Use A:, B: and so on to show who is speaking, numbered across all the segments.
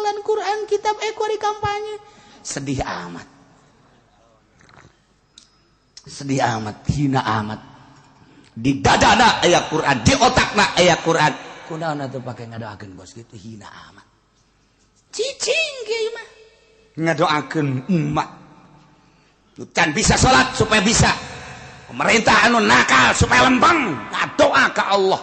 A: kelan Quran kitab di kampanye. Sedih amat. Sedih amat, hina amat. Di dadana aya Quran, di otakna aya Quran. Kunaon atuh pake ngadoakeun bos gitu hina amat. Cicing kieu mah. Ngadoakeun umat. Can bisa salat supaya bisa. Pemerintah anu nakal supaya lempeng. Ngadoa ka Allah.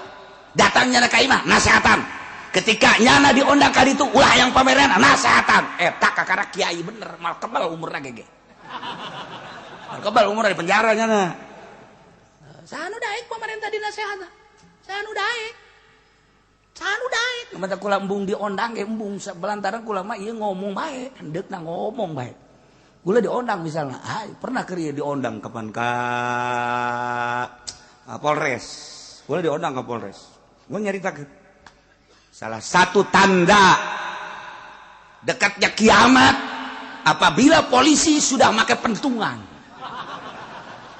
A: Datangnya ka imah nasihatan. Ketika nyana diundang ka ditu ulah yang pameran nasihatan. Eta kakara kiai bener mal kebal umurna gege. Mal kebal umurna di penjara nyana. Sanu daek pemerintah dinasehatan. Sanu daek. Sanu daek. Mata kula embung diondang ge embung belantaran kula mah ieu ngomong bae, hendeukna ngomong bae. Kula diondang misalnya, pernah keur ieu diondang kapan ka Polres. Kula diondang ka Polres. Gua nyaritakeun. Salah satu tanda dekatnya kiamat apabila polisi sudah make pentungan.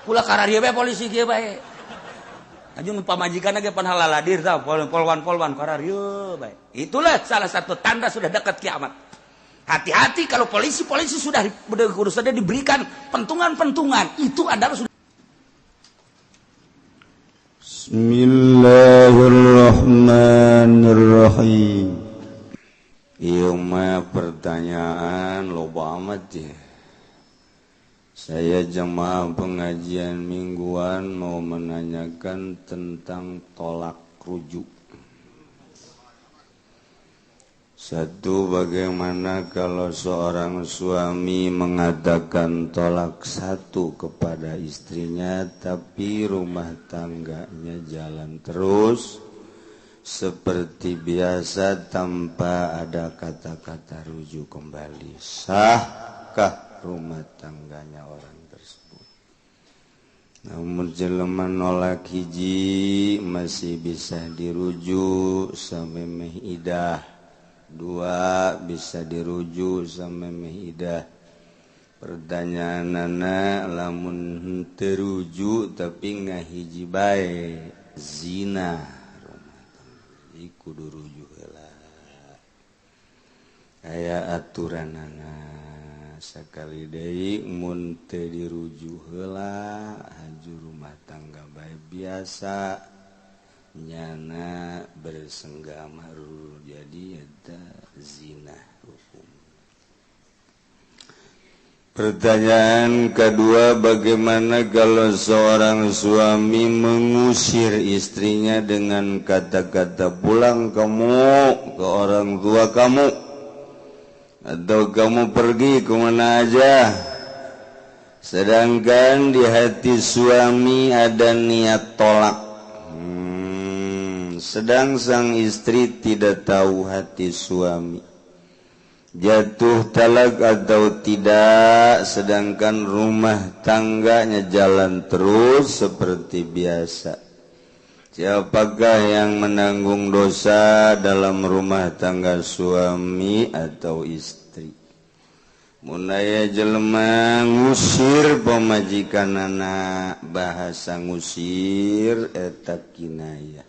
A: Kula kararieu bae polisi kieu bae. Ajung pamajikan ge pan halaladir tah polwan-polwan kararieu bae. Itulah salah satu tanda sudah dekat kiamat. Hati-hati kalau polisi-polisi sudah diberikan pentungan-pentungan, itu adalah sudah.
B: Bismillahirrahmanirrahim. Ieu mah pertanyaan loba amat ya. Saya jemaah pengajian mingguan mau menanyakan tentang tolak rujuk. Satu, bagaimana kalau seorang suami mengadakan tolak satu kepada istrinya tapi rumah tangganya jalan terus seperti biasa tanpa ada kata-kata rujuk kembali? Sahkah rumah tangganya orang tersebut? Namun jelema nolak hiji masih bisa dirujuk sampai meh idah. Dua, bisa dirujuk sampai meh idah. Pertanyaanana lamun terujuk tapi ngahiji bae zina rumah kudu rujuk heula. Aya aturanana sakali deui mun teu dirujuk heula haju rumah tangga bae biasa nyana bersenggama jadi eta zina hukum. Pertanyaan kedua, bagaimana kalau seorang suami mengusir istrinya dengan kata-kata pulang kamu ke orang tua kamu atau kamu pergi kemana aja, sedangkan di hati suami ada niat tolak. Sedang sang istri tidak tahu hati suami jatuh talak atau tidak, sedangkan rumah tangganya jalan terus seperti biasa. Siapakah yang menanggung dosa dalam rumah tangga suami atau istri? Mun aya jelema ngusir pamajikanana, bahasa ngusir eta kinayah.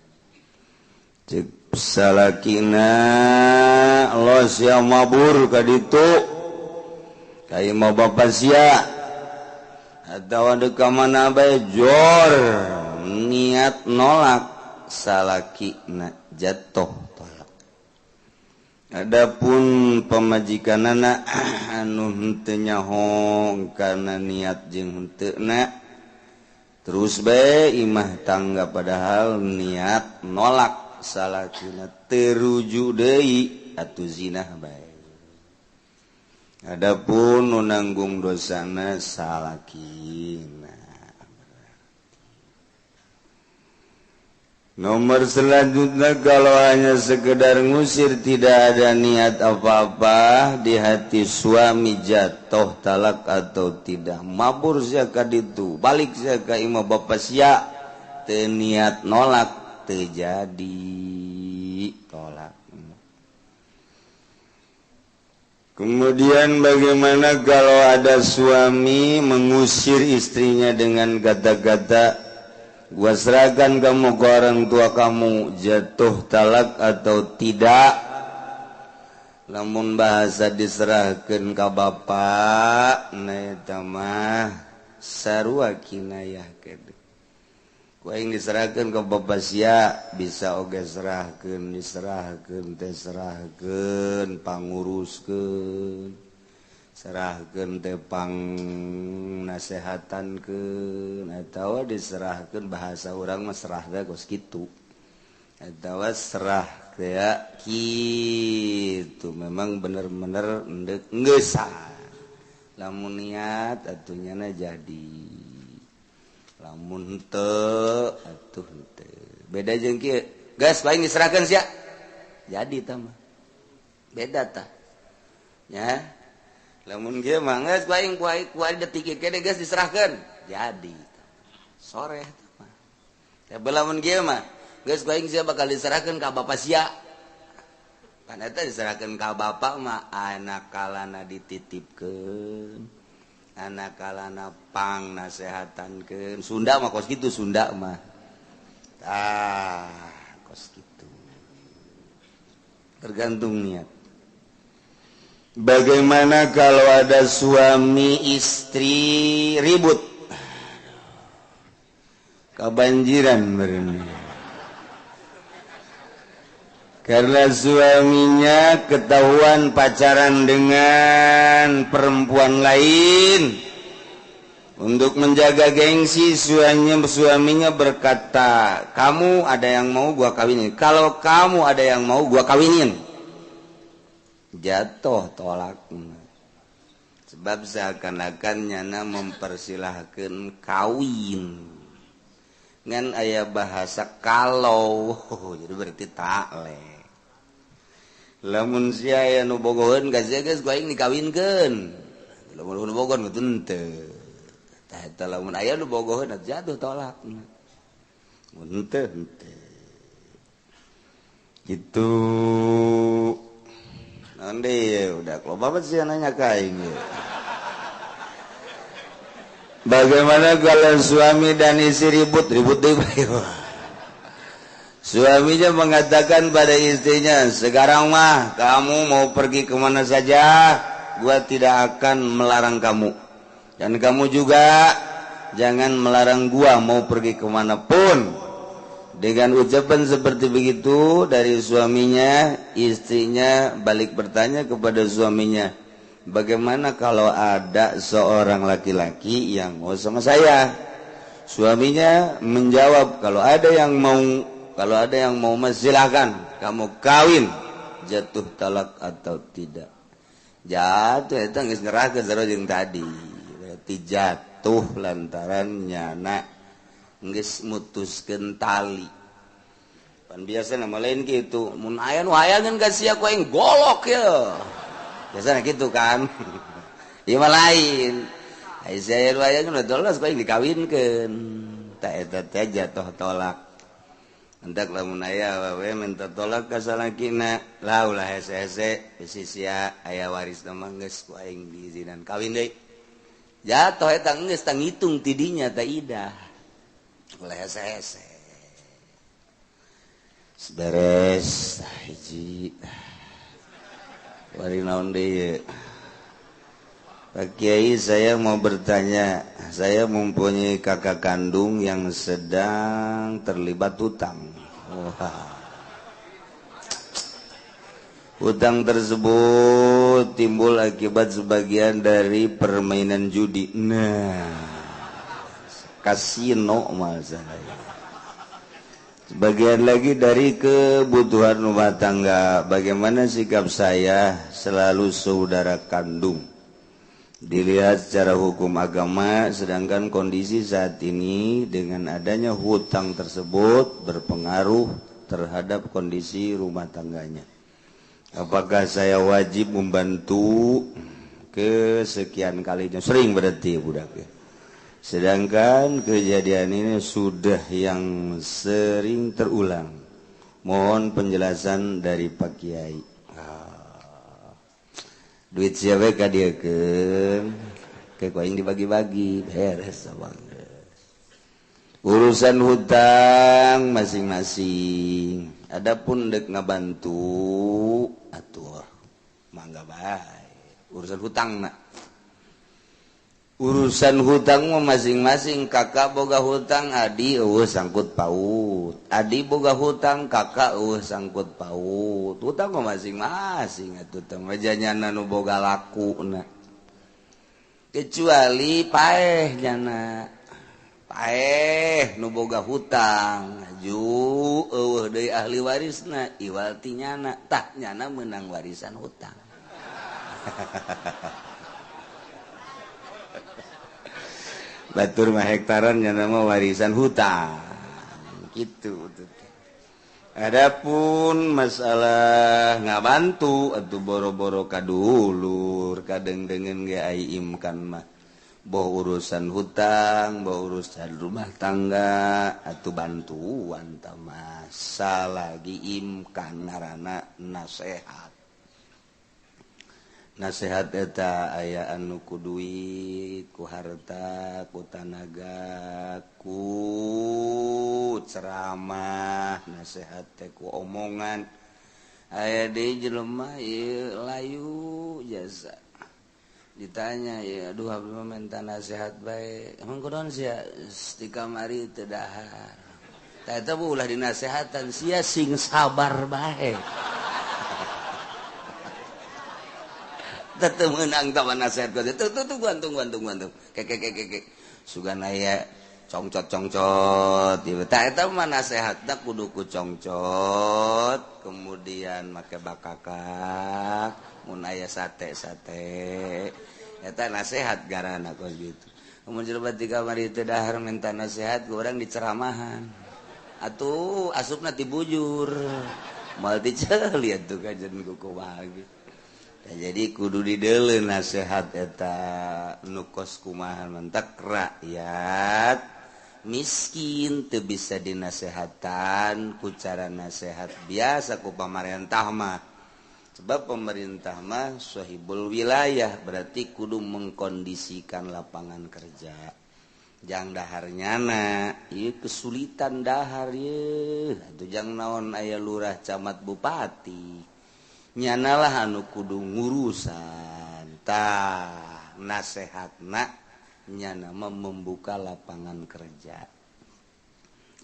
B: Cek salakina los ya mabur ka ditu ka imah bapa sia atawa deuk ka mana bae jor niat nolak salakina jatuh tolak. Adapun pamajikanana anu henteu nyaho kana niat jeung henteuna terus bae imah tangga padahal niat nolak salakina terujuk deui atuh zina bae. Adapun nu nanggung dosana salakina. Nomor selanjutnya, kalau hanya sekedar ngusir tidak ada niat apa-apa di hati suami jatuh talak atau tidak, mabur sia ka ditu, balik sia ka imah bapa sia, teu niat nolak terjadi tolak. Kemudian bagaimana kalau ada suami mengusir istrinya dengan kata-kata gua serahkan kamu ke orang tua kamu, jatuh talak atau tidak, lamun bahasa diserahkeun ka bapa eta mah sarua kinayah kede ku aing diserahkeun ka bapa sia bisa oge diserahkeun teh serahkeun panguruskeun serahkeun teh pang nasehatankeun atawa diserahkeun bahasa urang mah serah teh kos kitu atawa serah ya gitu memang bener-bener geus lamun niat atunya na jadi lamun teu atuh teu beda jeung kieu geus paling diserahkeun sia jadi tah mah beda tah nya lamun kieu mah geus paling ku detik kene geus diserahkeun jadi sore tah mah tapi lamun kieu mah geus ku aing sia bakal diserahkeun ka bapa sia. Kan eta diserahkeun ka bapa mah anak kalana dititipkeun. Anak kalana pang nasehatankeun. Sunda mah kos kitu Sunda mah. Kos kitu. Tergantung niat. Bagaimana kalau ada suami istri ribut? Kebanjiran berenang. Karena suaminya ketahuan pacaran dengan perempuan lain. Untuk menjaga gengsi suaminya berkata, kamu ada yang mau gua kawinin. Kalau kamu ada yang mau gua kawinin. Jatuh tolak. Sebab seakan-akan nyana mempersilahkan kawin. Ngan aya bahasa kalau. Jadi berarti takleh. Lamun sia aya nu bogoheun ka sia geus ku aing dikawinkeun. Lamun nu bogoheun mah teu. Tah eta lamun aya nu bogoheun jatuh tolak. Mun teu Gitu. Naon deui udah loba banget sia nanya ka aing. Bagaimana kalau suami dan istri ribut deui. Suaminya mengatakan pada istrinya, sekarang mah kamu mau pergi kemana saja, gua tidak akan melarang kamu. Dan kamu juga jangan melarang gua mau pergi kemanapun. Dengan ucapan seperti begitu dari suaminya, istrinya balik bertanya kepada suaminya, bagaimana kalau ada seorang laki-laki yang mau sama saya? Suaminya menjawab, kalau ada yang mau silakan kamu kawin, jatuh talak atau tidak. Jatuh itu geus ngerahkeun sarua jeung tadi. Berarti jatuh lantaran nyana geus mutuskeun tali. Pan biasana mah lain kitu, mun aya nu hayangeun ka sia ku aing golok ya. Biasana kitu kan. Ieu mah lain. Ai sia nu hayangeun dolos ku aing dikawinkeun. Ta eta teh jatuh tolak. Hendak lamun aya awewe minta tolak ka salakina, lah ulah hese-hese bisi sia aya waris mah geus ku aing diizinan kawin deui. Jatuh eta geus tang ngitung tidinya teh idah. Ulah hese-hese. Beres hiji. Bari naon deui? Pak Kiai, saya mau bertanya, saya mempunyai kakak kandung yang sedang terlibat hutang. Hutang tersebut timbul akibat sebagian dari permainan judi. Nah, kasino masalahnya. Sebagian lagi dari kebutuhan rumah tangga. Bagaimana sikap saya selalu saudara kandung? Dilihat secara hukum agama, sedangkan kondisi saat ini dengan adanya hutang tersebut berpengaruh terhadap kondisi rumah tangganya. Apakah saya wajib membantu kesekian kalinya? Sering berarti budak ya. Sedangkan kejadian ini sudah yang sering terulang. Mohon penjelasan dari Pak Kiai. Duit siapa kadieukeun ke kuaing dibagi-bagi beres abang. Urusan hutang masing-masing. Adapun dek ngabantu atuh mangga bae urusan hutang nak urusan hutang mah masing-masing kakak boga hutang adi sangkut paut adi boga hutang kakak sangkut paut hutang mah masing-masing atuh teh majanyana nu boga lakuna kecuali paeh nyana paeh nu boga hutang ju eueuh deui ahli warisna iwal ti nyana tah nyana meunang warisan hutang batur mah hektaran nyana mah warisan hutang gitu. Adapun masalah ngabantu atuh boro-boro kadulur kadeng-dengen ge ai imkan mah boh urusan hutang boh urusan rumah tangga atuh bantuan tah masalagi imkan ngaranna nasehat. Nasehat eta aya anu ku duit, ku harta, ku tanaga, ku ceramah, nasehat teh ku omongan. Aya deui jelema ieu layu jasa. Ditanya ya, aduh abdi mah minta nasehat bae. Emang kunaon sia di kamari teu dahar. Tah eta ulah dinasehatan sia sing sabar bae. Tetep menang taman nasihat kau tuh gantung kek sugan aya congcot ieu tah eta mah nasehatna kudu ku congcot kemudian make bakakak mun aya sate eta nasehat garana kos gitu mun jelema ti kamari teu dahar minta nasehat ku urang diceramahan atuh asupna ti bujur moal diceuli atuh kajen ku kumaha gitu. Jadi kudu dideuleun nasehat eta nu kos kumaha mentak rakyat miskin teu bisa dinasehatan ku cara nasehat biasa ku pamarentah mah sebab pemerintah mah sahibul wilayah berarti kudu mengkondisikan lapangan kerja jang daharnyana ieu kesulitan dahar ieu atuh jang naon aya lurah camat bupati nyanalah anu kudu ngurusan tah nasehatna nyana mah membuka lapangan kerja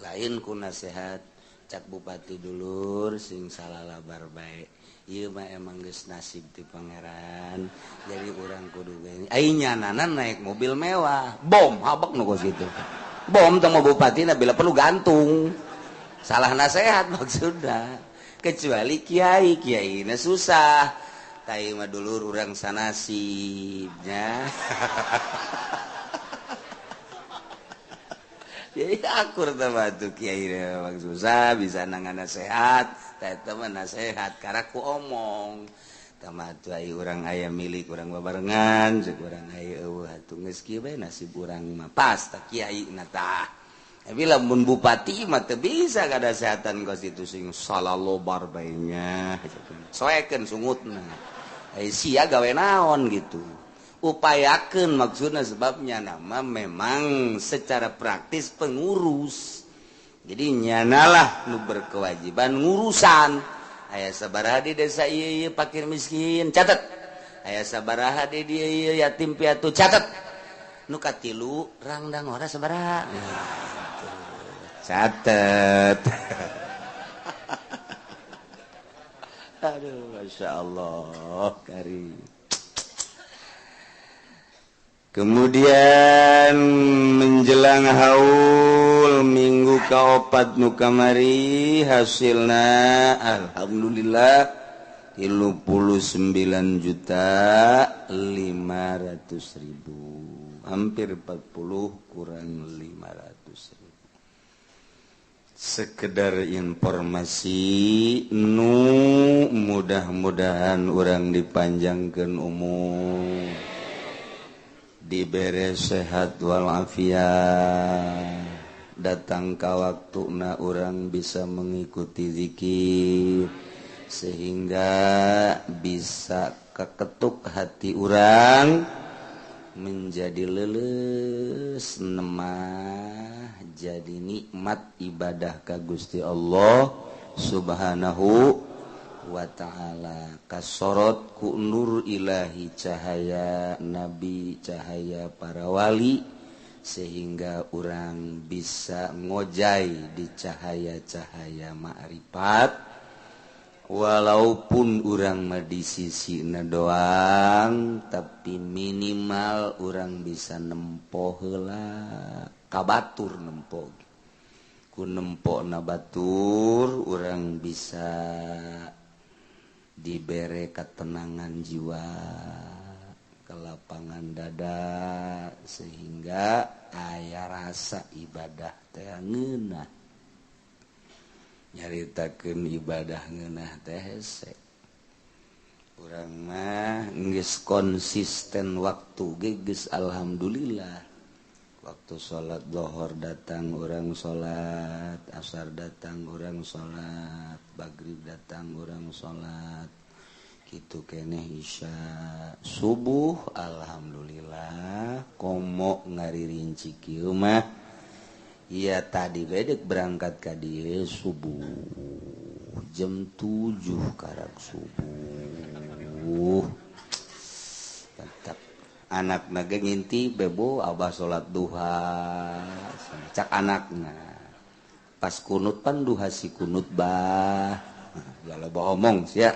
B: lain ku nasehat cak bupati dulur sing salalabar bae ieu mah emang geus nasib ti pangeran jadi urang kudu gini ai nyanana naik mobil mewah bom habak nu kos kitu bom tong bupati na bila perlu gantung salah nasehat maksudna kecuali kiai na susah tai mah dulur urang sanasibnya jadi akur teh batu kiai mah susah bisa nangana sehat tah eta mah nasehat karena ku omong tah mah atuh ai urang aya milik urang babarengan jeung urang aya eueuh atuh geus kieu bae nasib urang mah pas tah kiai na tah tapi lamun bupati mah teu bisa kada sehatan konstitusi salalobar bae nya soekeun sungutna sia gawe naon gitu upayakeun maksudna sebabnya nama memang secara praktis pengurus jadi nyanalah nu berkewajiban ngurusan aya sabaraha di desa ieu fakir miskin catet aya sabaraha di dieu ieu yatim piatu catet nu katilu rangdang ora sabaraha catet. Aduh, masya Allah, Karim. Kemudian menjelang haul minggu kaopat nu kamari hasilna alhamdulillah 39.500.000 hampir 40 kurang 500.000 sekedar informasi nu mudah-mudahan orang dipanjangkeun umur dibere sehat walafiat datang ka waktuna orang bisa mengikuti zikir sehingga bisa keketuk hati orang menjadi leuleus nemah jadi nikmat ibadah ka Gusti Allah Subhanahu wa ta'ala kasorot ku nur ilahi cahaya nabi cahaya para wali sehingga orang bisa ngojai di cahaya-cahaya ma'rifat walaupun orang mah di sisina doang tapi minimal orang bisa nempoh heula kabatur nempoh ku nempokna batur orang bisa dibere ketenangan jiwa kelapangan dada sehingga aya rasa ibadah teh ngeunah nyaritakeun ibadah ngeunah teh hese urang mah geus konsisten waktu ge geus alhamdulillah waktu salat zuhur datang urang salat asar datang urang salat maghrib datang urang salat kitu keneh isya subuh alhamdulillah komo ngaririnci kieu mah iya tadi bedek berangkat ka dieu subuh jam 7 karak subuh tetap anak ge nginti bebo abah salat duha cak anakna pas kunut pan duha si kunut bah ya loba omong sia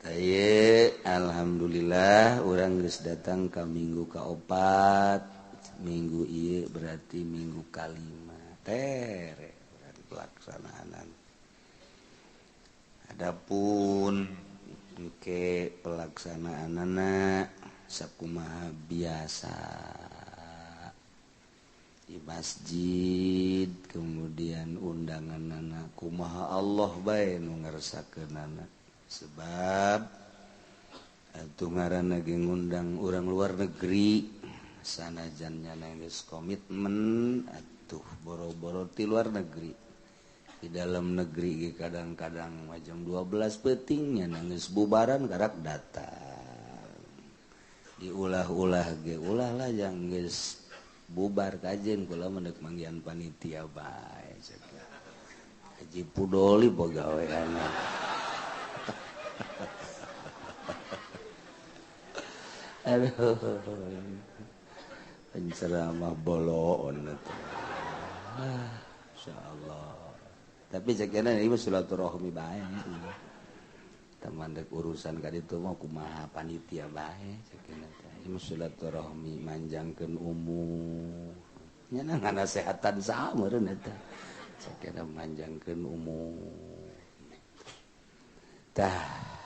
B: Taye, alhamdulillah orang geus datang ke minggu kaopat minggu ieu berarti minggu kalima tere berarti pelaksanaan adapun ke pelaksanaanana sakumaha biasa di masjid kemudian undanganana kumaha Allah bae nu ngarsakeunana sebab atuh ngaranna ge ngundang urang luar negeri sanajan nyana geus komitmen atuh boro-boro ti luar negeri di dalam negeri ge kadang-kadang jam 12 peuting nyana geus bubaran karak datang diulah-ulah ge ulah lah yang geus bubar kajen kula mendek manggihan panitia bae Haji Pudoli pagaweana aduh penceramah boloon itu insyaallah tapi cekena ieu silaturahmi bae teman dek urusan ka ditu mah kumaha panitia bae cekena teh ieu silaturahmi manjangkeun umur nya nganasehatan saha meureun eta cekena manjangkeun umur tah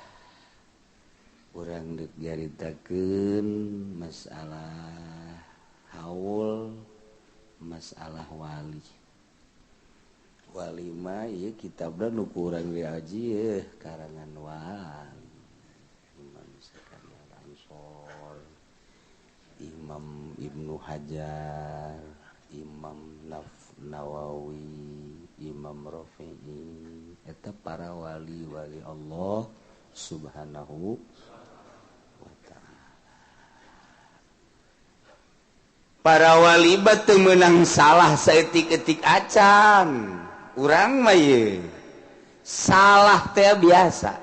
B: urang deuk nyaritakeun masalah haul masalah wali mah ieu kitabna nu ku urang diaji karangan wali Imam Zakaria Ansor Imam Ibnu Hajar Imam Nawawi Imam Rafi'i eta para wali-wali Allah subhanahu para wali batu menang salah saeutik-eutik acan urang mah ye salah teh biasa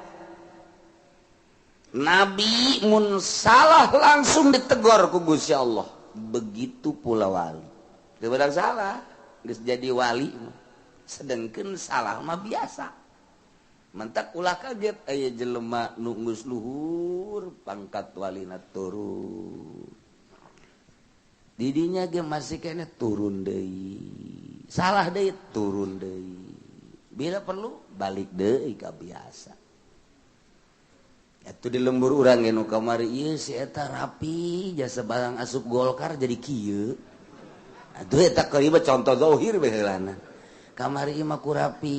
B: nabi mun salah langsung ditegor ku Gusti Allah begitu pula wali teu beunang salah geus jadi wali sedengkeun salah mah biasa mentak ulah kaget aya jelema nu geus luhur pangkat walina turun didinya ge masih kene turun deui salah deui turun deui bila perlu balik deui ka biasa atuh di lembur urang ge nu kamari ieu si eta rapi jasa barang asup Golkar jadi kieu atuh eta kalimat contoh zahir we heulana kamari ieu mah ku rapi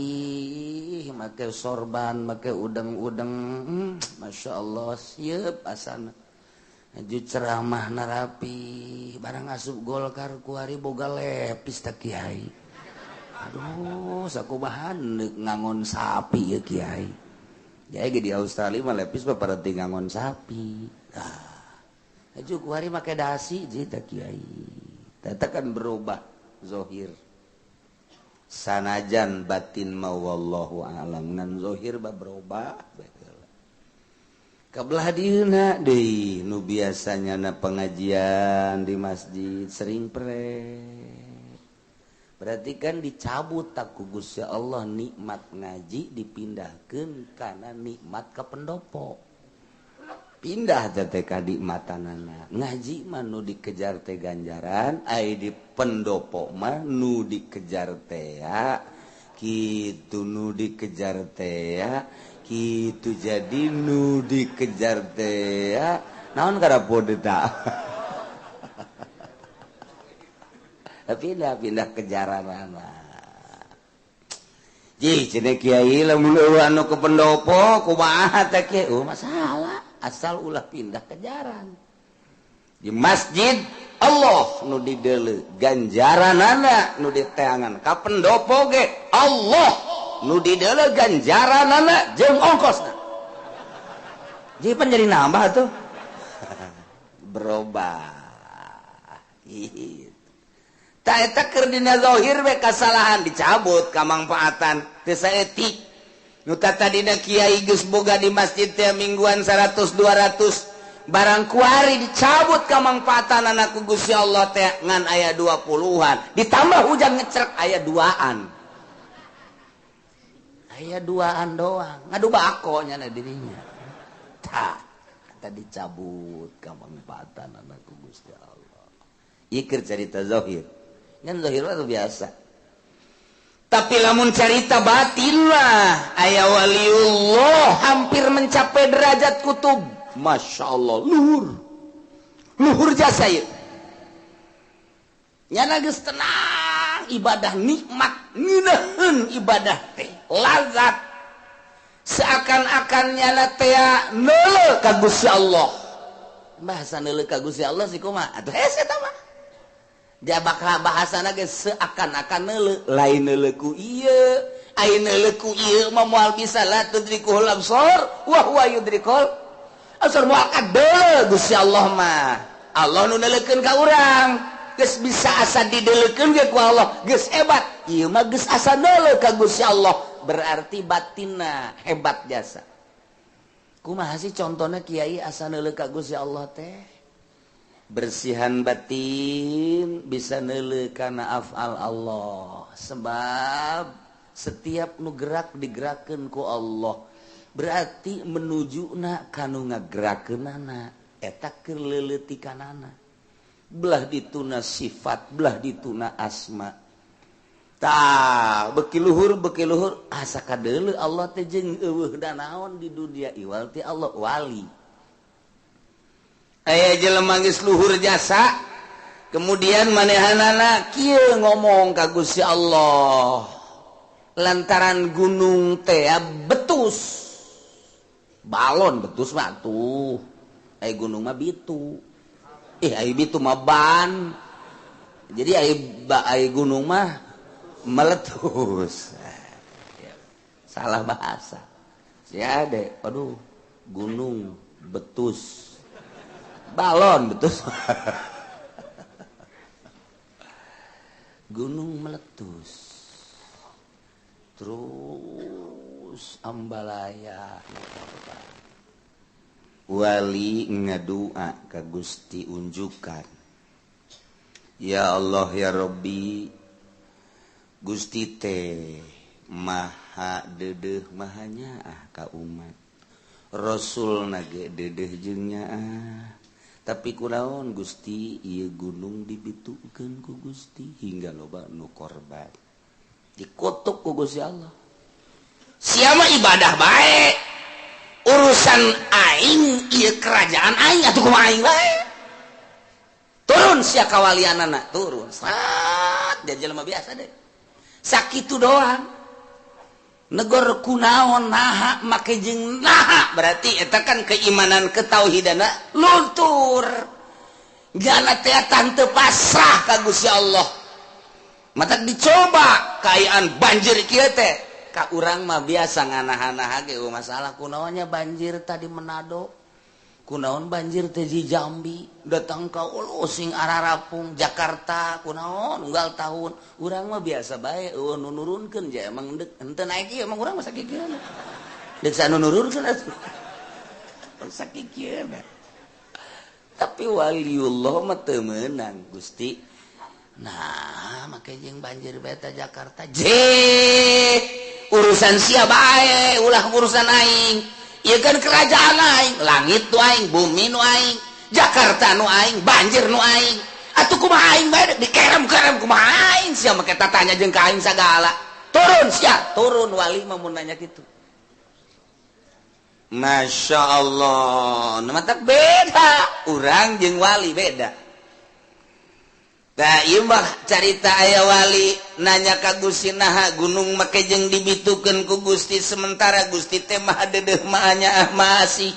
B: make sorban make udeng-udeng masyaallah sieup asana aju ceramah narapi barang asup Golkar kuari boga lepis tak kiai aduh sakumaha ngangon sapi ya kiai kiai di Australia mah lepis mah pada ngangon sapi aju kuari make dasi jadi tak kiai tata kan berubah zohir sanajan batin mau wallahu alam ngan zahir berubah kabelah dieuna deui nu biasanya na pengajian di masjid sering berarti kan dicabut tak ku Gusti Allah nikmat ngaji dipindahkeun kana nikmat ka pendopo pindah teh ka nikmatanana ngaji mah nu dikejar teh ganjaran ai di pendopo mah nu dikejar teh kitu nu dikejar teh kitu jadi nu dikejar teh naon karapode ta pindah kejaran ji cenah kiai lamun anu ke pendopo kumaha teh kieu masalah asal ulah pindah kejaran di masjid Allah nu dideuleu ganjaranana nu diteangan ka pendopo ge Allah nu dideuleu ganjaranana jeung ongkosna jadi pan jadi nambah tuh berubah tak eta keur dina zahir we kasalahan dicabut kamangpaatan teu saeutik nu tadina kiai geus boga di masjid teh mingguan 100 200 barang kuari dicabut kamangpaatan anak ku Gusti Allah teh ngan aya 20-an ditambah hujan ngecrek aya 2-an doang ngadu bako nya na dirinya tah eta dicabut kamangpaatan anak ku Gusti Allah ieu keur carita zahir ngan zahir itu biasa tapi lamun carita batin mah aya waliullah hampir mencapai derajat kutub Masya Allah luhur jasa ieu nyana geus tenang ibadah nikmat ngeunaheun ibadah teh lazat seakan-akan nyana teh neuleuh ka Gusti Allah bahasa neuleuh ka Gusti Allah sih kumaha atuh hese eta mah dia bakal bahasana geus seakan-akan neuleuh lain neuleuh ku ieu ai neuleuh ku ieu mah moal bisa la tudrikul absar wa huwa yudrikul absar moal kadeuleuh Gusti Allah mah Allah nu neuleukeun ka urang geus bisa asa dideuleukeun ge ku Allah geus hebat ieu mah geus asa neuleuh ka Gusti Allah berarti batinna hebat jasa kumaha sih contohna kiai asa neuleuh ka Gusti Allah teh bersihan batin bisa neuleuh kana afal Allah sebab setiap nu gerak digerakkeun ku Allah berarti menujuna kanu ngagerakeunana eta keur leuleutikanana belah dituna sifat belah dituna asma tah beuki luhur asa kadeuleuh Allah teh jeung eueuh da naon di dunia iwal ti Allah wali aya jelema geus luhur jasa kemudian manehanana kieu ngomong ka Gusti Allah lantaran gunung teh betus balon betus mah tuh aya gunung mah bitu aya bitu mah ban jadi aya gunung mah meletus salah bahasa sia ade aduh gunung betus balon betul gunung meletus terus ambalaya wali ngadua ka Gusti unjukan ya Allah ya Rabbi Gusti teh maha deudeuh maha nyaah ka umat Rasul nage deudeuh jeung nyaah tapi kunaon Gusti ieu gunung dibitukeun ku Gusti hingga loba nu korban dikutuk ku Gusti Allah sia mah ibadah bae urusan aing ieu kerajaan aing atuh kumaha aing bae turun sia kawalianana turun sat dia jelema biasa deh sakitu doang negor kunaon naha make jeung naha berarti eta kan keimanan ketauhidana luntur gana teh tante pasrah ka Gusti Allah matak dicoba kaayaan banjir kieu teh ka urang mah biasa nganahan-naha ge masalah kunaonnya banjir tadi Manado
A: kunaon banjir teh di Jambi datang ka sing Ararapung Jakarta kunaon unggal tahun urang mah biasa bae nu nurunkeun ja emang henteu naik ieu emang urang mah sakikieu deuk sanu nurunkeun atuh sakikieu tapi waliullah mah teu meunang Gusti nah make jeung banjir beta Jakarta urusan sia bae ulah urusan aing ieu kan kerajaan aing langit nu aing bumi nu aing Jakarta nu aing banjir nu aing atuh kumaha aing bae dikerem-kerem kumaha aing sia make tatanya jeung ka aing sagala turun sia turun wali mah mun nanya kitu Masya Allah nu mah beda urang jeung wali beda. Nah, ieu mah carita aya wali nanya ka Gusti naha gunung make jeung dibitukeun ku Gusti sementara Gusti teh mah deudeuh mah nya masih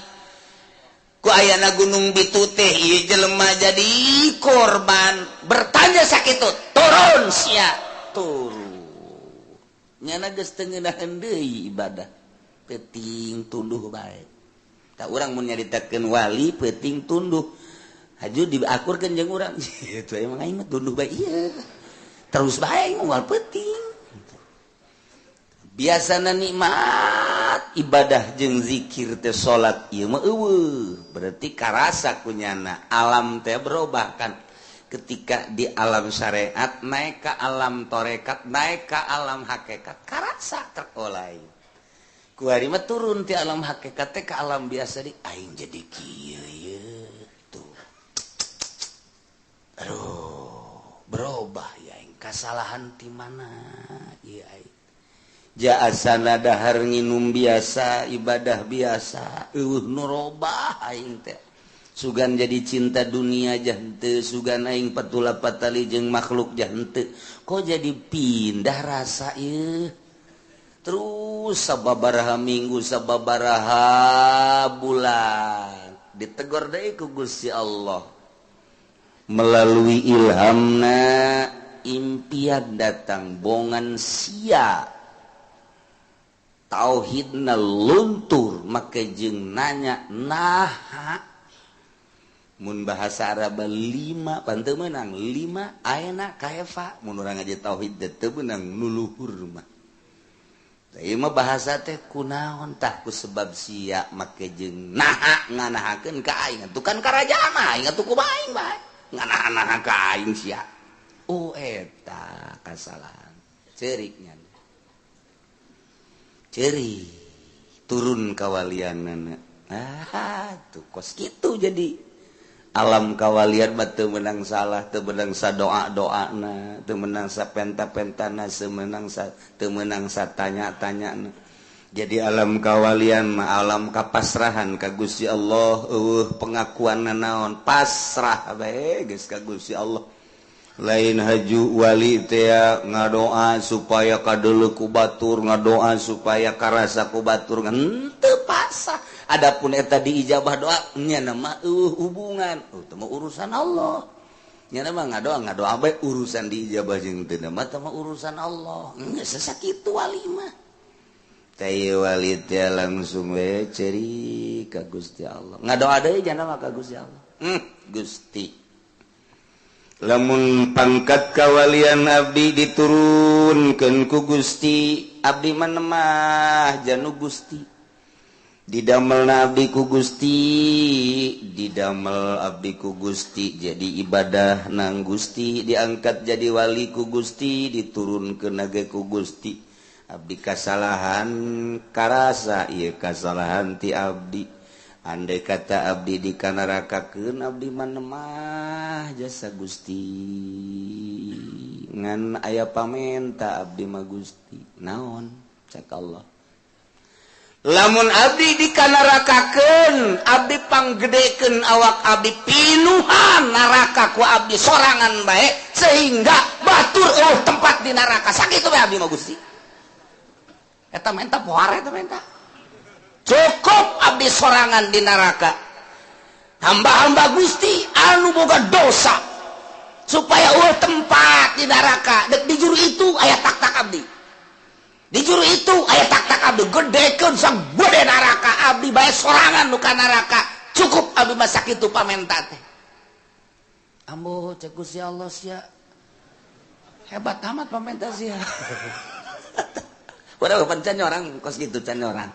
A: ku ayana gunung bitu teh ieu jelema jadi korban bertanya sakitu turun sia turun nyana geus teu ngeunaheun deui ibadah peuting tunduh bae tah urang mun nyaritakeun wali peuting tunduh haju diakurkeun jeung urang itu emang aing mah tunduh bae ieu terus bae aing moal peuting biasana nikmat ibadah jeung zikir teh salat ieu mah eueuh berarti karasa kunyana alam teh berubah kan ketika di alam syariat naik ka alam torekat naik ka alam hakikat karasa terolai ku ari mah turun ti alam hakikat teh ka alam biasa di aing jadi kieu ye aduh berubah ya aing kasalahan ti mana ieu aing jaasana dahar nginum biasa ibadah biasa eueuh nu robah aing teh sugan jadi cinta dunia jah henteu sugan aing patula patali jeung makhluk jah henteu kok jadi pindah rasa ieu terus sababaraha minggu sababaraha bulan ditegor deui ku Gusti Allah melalui ilhamna impian datang bongan sia tauhidna luntur make jeung nanya naha mun bahasa Arab 5 pan teu meunang 5 ayeuna kaefa mun urang aja tauhid teu meunang nu luhur mah tah ieu mah bahasa teh kunaon tah ku sebab sia make jeung naha nganahakeun ka aing atuh kan karajaan aing atuh kumaha aing bae ngana-ngana ka aing sia eta kasalahan ceuriknya ceurik turun kawalianana tuh kos kitu jadi alam kawalian mah teu meunang salah teu meunang sadoa-doana teu meunang sapenta-pentana teu meunang satanya-tanyana jadi alam kawalian mah alam kapasrahan ka Gusti Allah pengakuanna naon pasrah bae geus ka Gusti Allah lain haju wali teh ngadoa supaya kadeuleu ku batur ngadoa supaya karasa ku batur henteu pasah adapun eta diijabah doa nya mah hubungan teh mah urusan Allah nya mah ngadoa bae urusan diijabah jeung teu mah teh mah urusan Allah geus sakitu wali mah teh wali teh langsung we ceri ka Gusti Allah ngadoa deui jana mah ka Gusti Allah Gusti lamun pangkat kawalian abdi diturunkeun ku Gusti abdi mah janu Gusti didamelna abdi ku Gusti didamel abdi ku Gusti jadi ibadah nang Gusti diangkat jadi wali ku Gusti diturunkeun ge ku Gusti abdi kasalahan karasa ieu kasalahan ti abdi andai kata abdi dikanarakakeun abdi mah jasa Gusti ngan aya pamenta abdi mah Gusti naon cak Allah lamun abdi dikanarakakeun abdi panggedekeun awak abdi pinuhan naraka ku abdi sorangan bae sehingga batur tempat di neraka sakitu bae abdi mah Gusti eta menta pohar eta menta cukup abdi sorangan di neraka hamba-hamba Gusti anu boga dosa supaya tempat di neraka dek di juru itu aya tak-tak abdi di juru itu aya tak-tak abdi gedekeun sang gede neraka abdi bae sorangan nu ka neraka cukup abdi masa kitu pamenta teh ambo cek Gusti Allah sia hebat amat pamenta sia urang pancen orang kos kitu can orang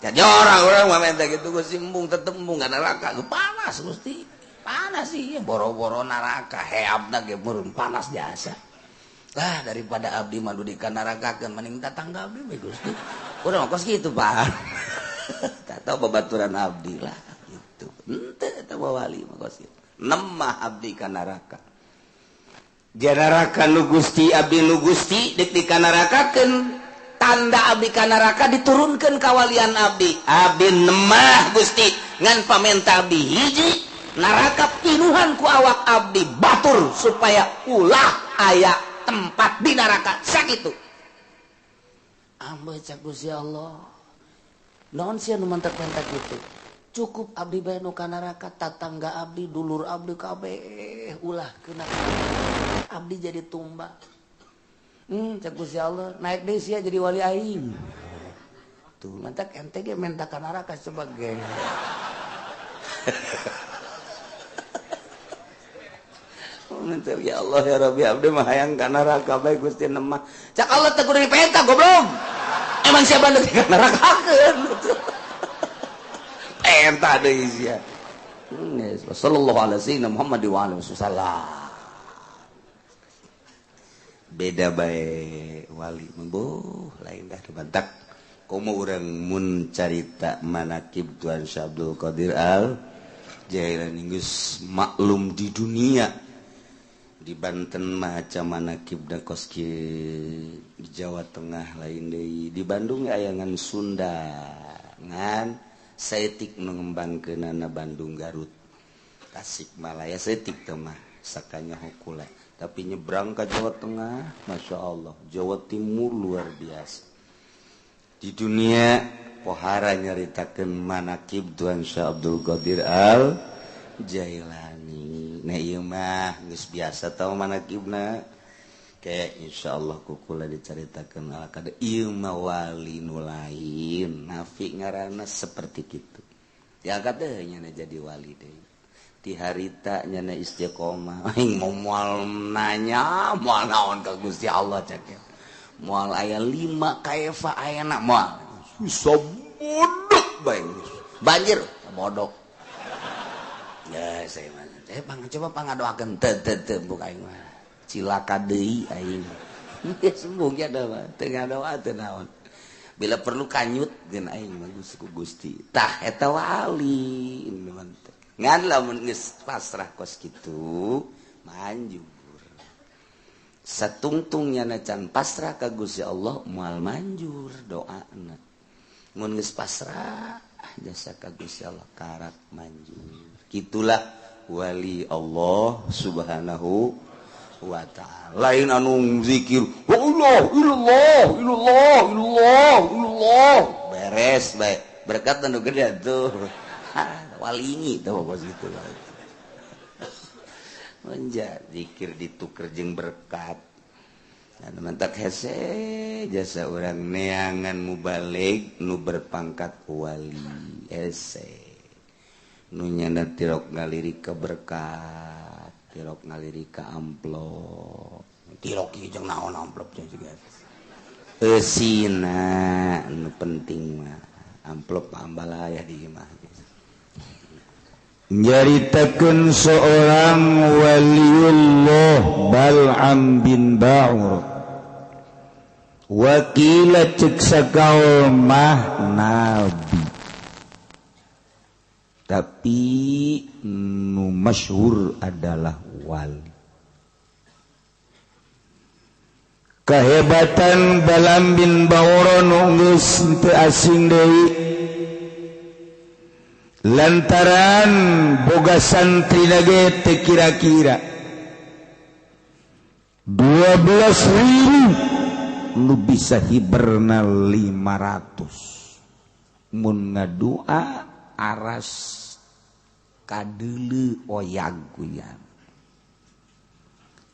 A: urang pamenta kitu Gusti embung tetep embung ka neraka panas Gusti panas sih boro-boro neraka heabna ge meureun panas biasa lah daripada abdi mah di neraka keun mending tatangga abdi we Gusti urang kos kitu Pak tak tahu babaturan abdi lah gitu ente eta wali mah kos kitu nemah abdi ka neraka janaraka nu Gusti abdi nu Gusti dik di neraka-keun tanda abdi ka neraka diturunkeun kawalian abdi nemah Gusti ngan pamenta abdi hiji neraka pinuhan ku awak abdi batur supaya ulah aya tempat di neraka sakitu ambe cak Gusti Allah naon sia nu mentek-mentek kitu cukup abdi bae nu ka neraka tatangga abdi dulur abdi kabeh ulah keuna abdi jadi tumbal cak Gusti Allah naik deui sia jadi wali aing tuh mentek ente ge menta ka neraka sebagai ya Allah ya Rabbi abdi mah hayang ka neraka bae Gusti nemah cak Allah teh kudu dipenta goblok emang siapa nu ka nerakakeun penta deui sia sallallahu alaihi Muhammad wa alihi wasallam beda bae wali membuh lain dah dibantak komo urang mun carita manakib Tuan Syekh Abdul Qadir Al Jailani geus maklum di dunia di Banten maca manakib da koski di Jawa Tengah lain deui di Bandung ayangan Sunda ngan saeutik nu ngembangkeunana Bandung Garut Tasikmalaya saeutik teh mah sakanya hukula tapi nyebrang ke Jawa Tengah Masya Allah Jawa Timur luar biasa di dunia pohara nyaritakeun manakib Tuan Syekh Abdul Qadir Al Jailani nah ieu mah geus biasa tau manakibna kayak insyaallah kukula dicaritakeun ala kada ieu mah wali nu lain nafi ngaranna seperti kitu diangkat deui nya jadi wali deui ti harita nya istiqomah aing moal nanya moal naon ka Gusti Allah cek moal aya 5 kaifa ayana moal susah bodok bae banjir bodok ya saya mah coba pangadoakeun teu buka aing mah cilaka deui aing sembung ya da mah teu ngadoa teu naon bila perlu kanyut geun aing mah Gusti tah eta wali ngan lamun geus pasrah kos kitu manjur satungtung nya can pasrah ka Gusti Allah moal manjur doana mun geus pasrah jasa ka Gusti Allah karak manjur kitulah wali Allah subhanahu wa ta'ala lain anu zikir Allah illallah beres bae berkat anu gede tuh walingi tuh bos gitu menja zikir dituker jeung berkat dan mentak hese jasa orang neangan mubalik nu berpangkat wali hese nunya tirok ngaliri ke berkat tirok ngaliri ke amplop tirok ieu jeung naon amplop jeung juga eusina nu penting mah amplop ambalaya di imah nyaritakeun seorang waliullah Bal'am bin Ba'ur wakila cek sakaul mah nabi tapi nu masyhur adalah wali. Kehebatan Bal'am bin Ba'ur nu geus teu asing deui lantaran boga santri ge teu kira-kira 12.000 nu bisa hiberna 500 mun ngadua aras kadeuleu oyag-oyag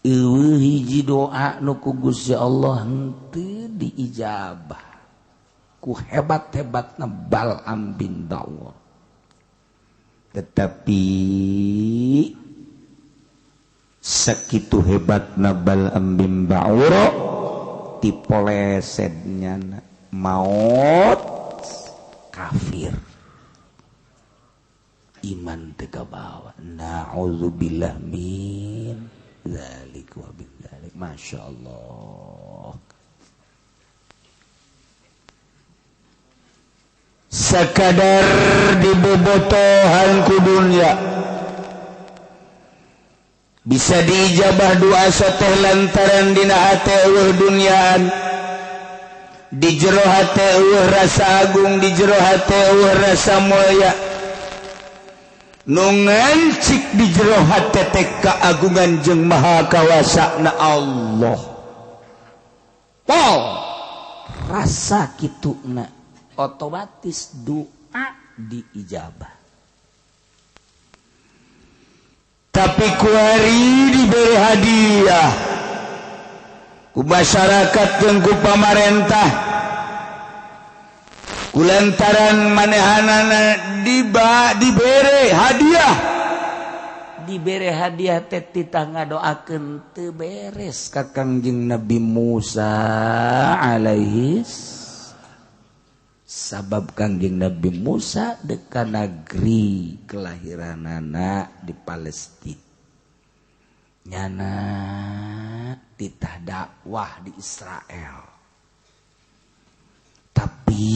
A: eueuh hiji doa nu ku Gusti Allah henteu diijabah ku hebat-hebatna Bal'am bin Ba'ur
B: tetapi sakitu hebatna Bal'am bin Ba'ura tipolesednya maut kafir iman teu kabawa na'udzubillah min dzalik wa bin dzalik masyaallah sakadar dibobotohan ku dunya bisa diijabah doa teh lantaran dina hate eueuh dunyaan di jero hate eueuh rasa agung di jero hate eueuh rasa mulya nu ngancik di jero hate teh kaagungan jeung maha kawasana Allah pol rasa kituna otomatis doa diijabah tapi kuari diberi hadiah ku masyarakat jeung ku pamarentah kulantaran manehanana diberi hadiah teh titah ngadoakeun teu beres ka Kangjeng Nabi Musa alaihi sabab Kangjeng Nabi Musa deka negeri kelahiranana di Palestina nyana titah dakwah di Israel tapi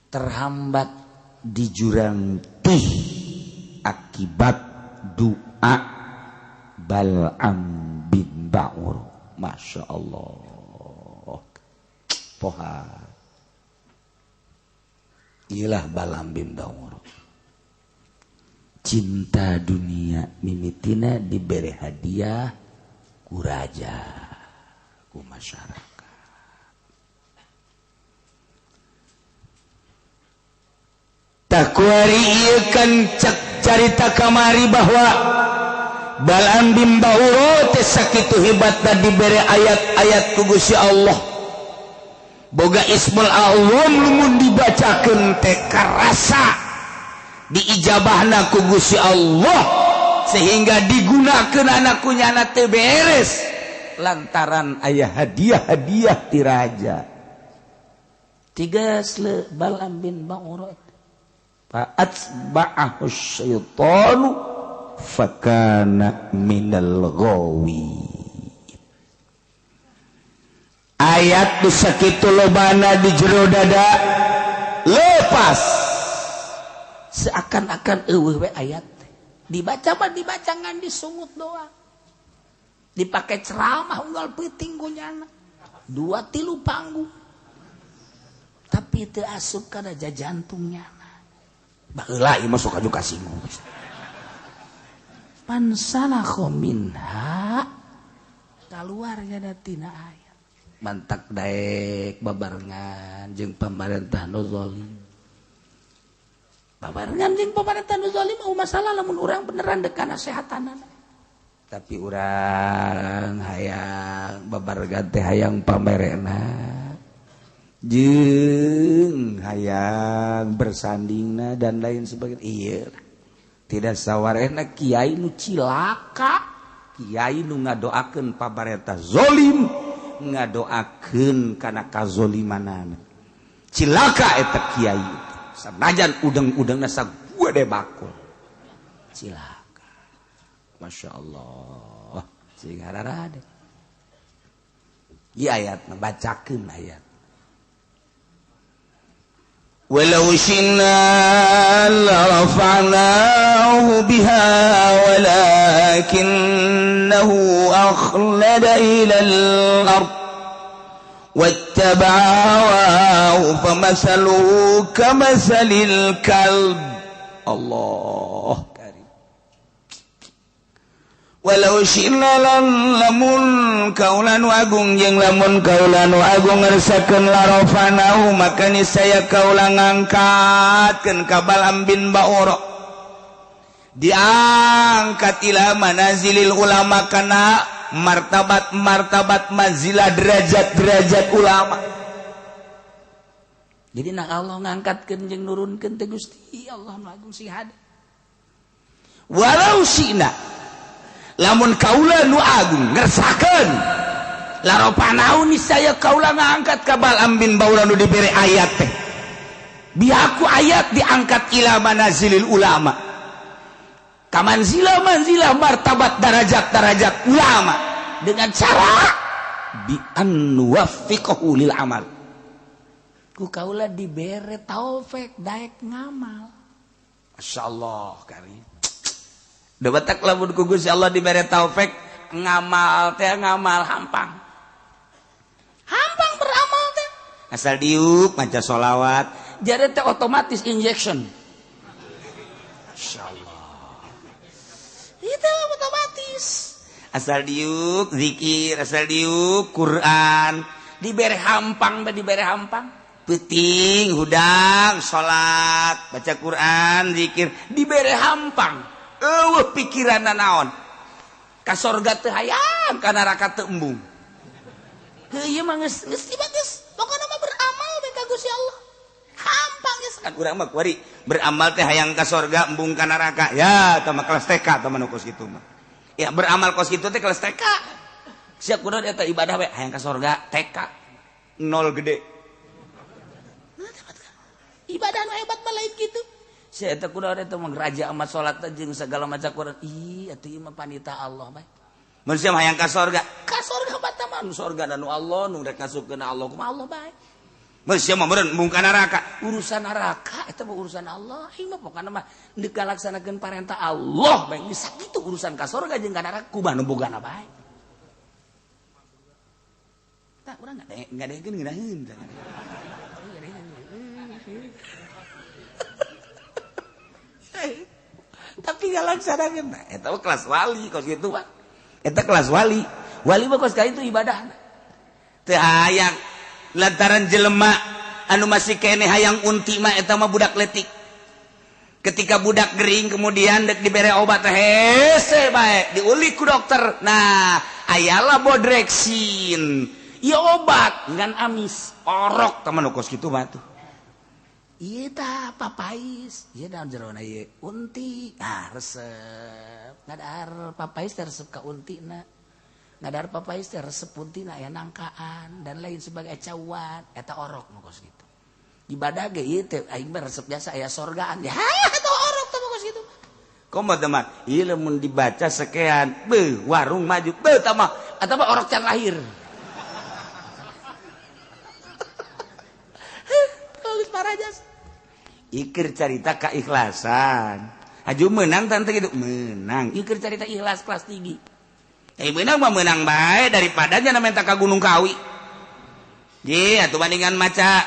B: terhambat di jurang tih akibat doa Bal'am bin Ba'ura Masya Allah poha ilah Bal'am bin Ba'ura cinta dunia mimitina diberi hadiah ku raja ku masyarakat tak kuari ieu kan carita kamari bahwa Bal'am bin Ba'ura teh sakitu hebatna diberi ayat-ayat ku Gusti Allah boga ismul a'zam lumun dibacakeun teh karasa diijabahna ku Gusti Allah sehingga digunakeun anak kunyana teu beres lantaran aya hadiah-hadiah ti raja tigas le Bal'am bin Ba'ura fa'atba'ahu syaitanu fakana minal ghawi ayat nu sakitu lobana di jero dada lepas seakan-akan eueuh we ayat dibaca mah dibaca ngan disungut doa dipake ceramah unggal peuting kunyana 2-3 panggung tapi teu asup kana jajantungnya baheula ieu mah sok aju kasinggung pansalakho minha kaluar nya tina ayat mantak daek babarengan jeung pamarentah nu zalim babarengan jeung pamarentah nu zalim mah masalah lamun urang beneran dek kana sehatanana tapi urang hayang babarengan teh hayang pamerena jeung hayang bersandingna dan lain sebagainya ieu tidak sawarena kiai nu cilaka kiai nu ngadoakeun pamarentah zalim ngadoakeun kana kazolimanana cilaka eta kiai sanajan udeng-udengna saguede bakul cilaka Masya Allah sing hararade ieu ayatna bacakeun ayat walau syi'na larafa'nahu biha walakinnahu akhlada ilal ard wattaba'a hawahu famathaluhu kamathalil kalb Allah karim walau syi'na lamun kaulanu agung jeung lamun kaulanu agung ngersakeun larafa'nahu maka niscaya kaula ngangkatkeun ka Bal'am bin Ba'ura diangkat ila manazilil ulama kana martabat-martabat manzilah derajat-derajat ulama
A: Jadi nak Allah ngangkatkeun jeung nurunkeun teh Gusti Allah Agung sing hade. Walau sina lamun kaula nu agung ngersahkeun laropa naon niscaya kaula ngangkat ka Bal'am bin Ba'urah nu dibere ayat teh. Bihaku ayat diangkat ila manazilil ulama. Kamanzilah manzilah martabat darajat-darajat ulama dengan cara bi an nuwaffiqahu lil amal. Ku kaula dibere taufik daek ngamal. Masyaallah karim. Da batak lamun ku Gusti Allah dibere taufik ngamal teh ngamal hampang. Hampang beramal teh. Asal diuk maca sholawat, jadi teh otomatis injection. Masyaallah. Itu otomatis. Asal diuk zikir, asal diuk Quran, dibere hampang, dibere hampang. Penting hudang salat, baca Quran, zikir, dibere hampang. Eueuh pikiranna naon? Ka sorga teu hayang, ka neraka teu embung. Heuh mah geus bagus. Pokona mah beramal we ka Gusti Allah. Hampang geus kan urang mah kuari beramal teh hayang ka sorga embung ka neraka. Ya, tah mah kelas TK tah mah kos kitu mah. Ya beramal kos kitu teh kelas TK. Sia kudu eta ibadah we hayang ka sorga TK. Nol gede. Ibadah nu hebat mah lain kitu. Sia eta kudu eta mah raja amat salat jeung segala maca Quran. Ih, atuh ieu mah panita Allah bae. Mun sia hayang ka sorga bae mah nu sorga nu Allah nu rek ngasupkeun Allah kumaha Allah bae. Masih mah meureun mung ka neraka. Urusan neraka eta mah urusan Allah. Ieu mah pokona mah deuk kalaksanakeun parentah Allah bae. Geus sakitu urusan ka sorga jeung ka neraka kumaha nu bogana bae. Tah urang ngadegeun ngeunaheun. Tapi ngalaksanakeun eta mah kelas wali kos kitu mah. Eta kelas wali. Wali mah kos ka itu ibadahna. Teu hayang lantaran jelema anu masih kene hayang unti mah eta mah budak letik. Ketika budak gering kemudian dek dibere obat hese bae diulik ku dokter. Nah, ayalah bodrexin. Ieu obat ngan amis, orok tah mah kos kitu mah tuh. Ieu tah papais, ieu daun jerona ieu unti. Ah, resep. Ngadahar papais teh resep ka untina. Ngadahar papais teh resep untina aya nangkaan dan lain sebagai cawat eta orok nu kos kitu. Ibadah ge ieu teh aing mah resep biasa aya sorgaan. Ya eta orok teh kos kitu. Komo teman, ieu lamun dibaca sekean, beuh warung maju. Beuh tah mah eta mah orok can lahir. Geus parajas. Ikir carita keikhlasan. Aju menang tante gitu menang. Ikir carita ikhlas kelas tinggi. Menang mah menang bae daripada nya minta ka Gunung Kawi. Ye atuh bandingan maca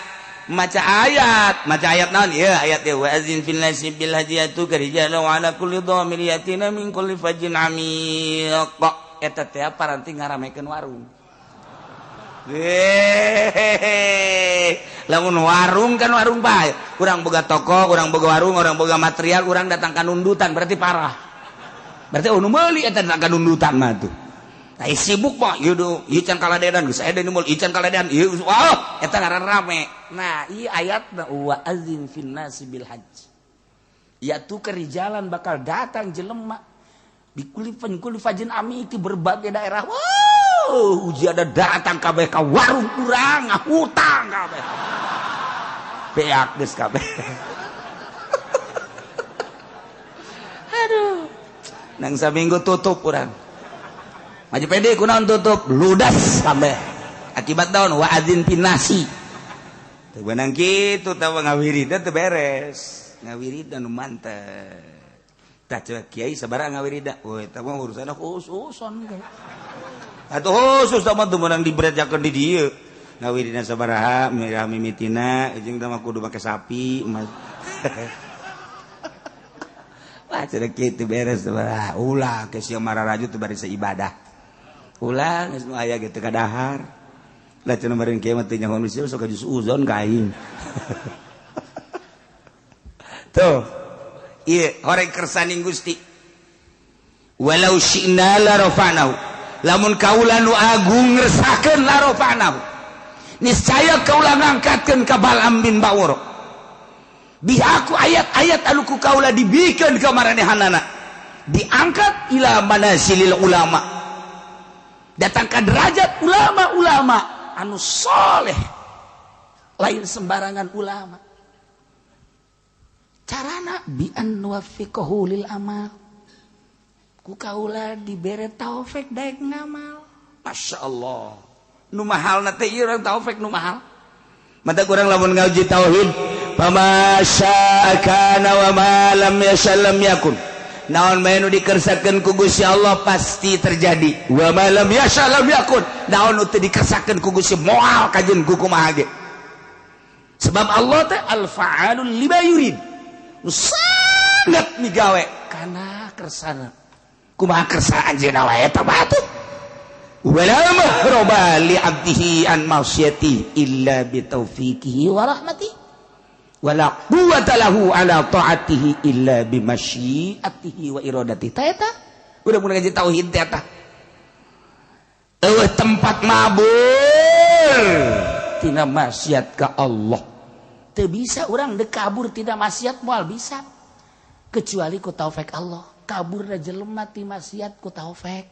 A: ayat naon ieu ayat teh wa azin fil nasi bil hajiyatu karijala wa ala kulli dhamir yatina min kulli fajin amiq. Eta teh paranti ngaramekeun warung. Lamun warung kan warung bae. Urang boga toko, urang boga warung, urang boga material, urang datang ka nundutan berarti parah. Berarti nu meuli eta datang ka nundutan mah tuh. Tah sibuk mah ieu can kaladean geus aya deui mul ieu can kaladean ieu wah eta ngaran rame. Nah, ieu ayatna wa azin fin nasi bil hajj. Ya tu kerijalan bakal datang jelema di kulli fajin ami di berbagai daerah. Uji ada datang kabeh ka warung urang ngahutang kabeh. Beak geus kabeh. Aduh. Nang saminggu tutup urang. Maju pede kunaon tutup ludas kabeh. Akibat daun wa adzin pinasi. Teu beunang kitu tah ngawiridan teu beres. Ngawiridan nu mantep. Tah ceuk kiai sabaraha ngawiridan. Oh eta mah urusanna khususon ge. Atuh khusus tah mah teu meunang dibrejakeun di dieu. Ngawiridan sabaraha mimitina jeung tah mah kudu make sapi. Wah ceuk kitu beres sabaraha. Ulah ke sia mararaju teu bari ibadah. Ulah geus nu aya ge teu kadahar. Lah cenah bareng kieu mah teu nyaho manusia sok ka uzon ka aing. Tuh. Ieu horeg kersaning Gusti. Walau syi'na la rafa'nahu. Lamun kaula nu agung ngersahkeun la rafa'nahu. niscaya kaulah ngangkatkeun ka Balaam bin Ba'ur bihaku ayat-ayat anu ku kaula dibikeun ka maranehanana diangkat ila manasilil ulama datang ka derajat ulama-ulama anu soleh lain sembarangan ulama carana bi an wafiqahu lil amal ku kaula dibere taufik daek ngamal. Masya Allah nu mahal nate ieu urang taufik nu mahal mata kurang lamun ngauji tauhid fama syaa kana wa ma lam yasha lam yakun naon bae nu dikersakeun ku Gusti Allah pasti terjadi wa ma lam yasha lam yakun naon nu teu dikersakeun ku Gusti moal kajeun ku kumaha ge sebab Allah teh al fa'alul lima yurid nu sangat migawe kana kersana kumaha kersa anjeunna wae eta batuh wala mahroba li abdihi an ma'siyati illa bi taufiqihi wa rahmatihi wala quwwata lahu ala ta'atihi illa bi masyiatihi wa iradatihi ta udah mun ngaji tauhid teh eta tempat mabur tina maksiat ka Allah teu bisa urang dek kabur tina maksiat moal bisa kecuali ku taufik Allah kabur da jelema ti maksiat ku taufik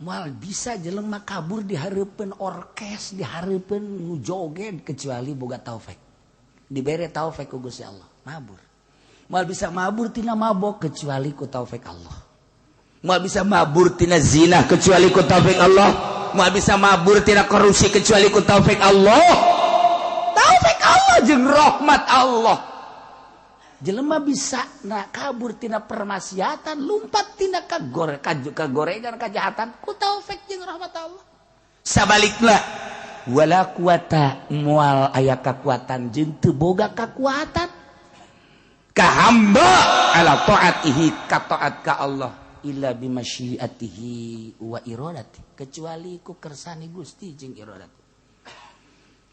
A: moal bisa jelema kabur di hareupeun orkes di hareupeun nu joget kecuali boga taufik dibere taufik ku Gusti Allah mabur moal bisa mabur tina mabok kecuali ku taufik Allah moal bisa mabur tina zina kecuali ku taufik Allah moal bisa mabur tina korupsi kecuali ku taufik Allah jeung rahmat Allah jelema bisa kabur tina permaksiatan lumpat tina kagorengan kejahatan ku taufik jeung rahmat Allah sabalikna wala quwata moal aya kakuatan jeung teu boga kakuatan ka hamba ala taatihi ka taat ka Allah illa bimasyiatihi wa iradati kecuali ku kersani Gusti jeung iradati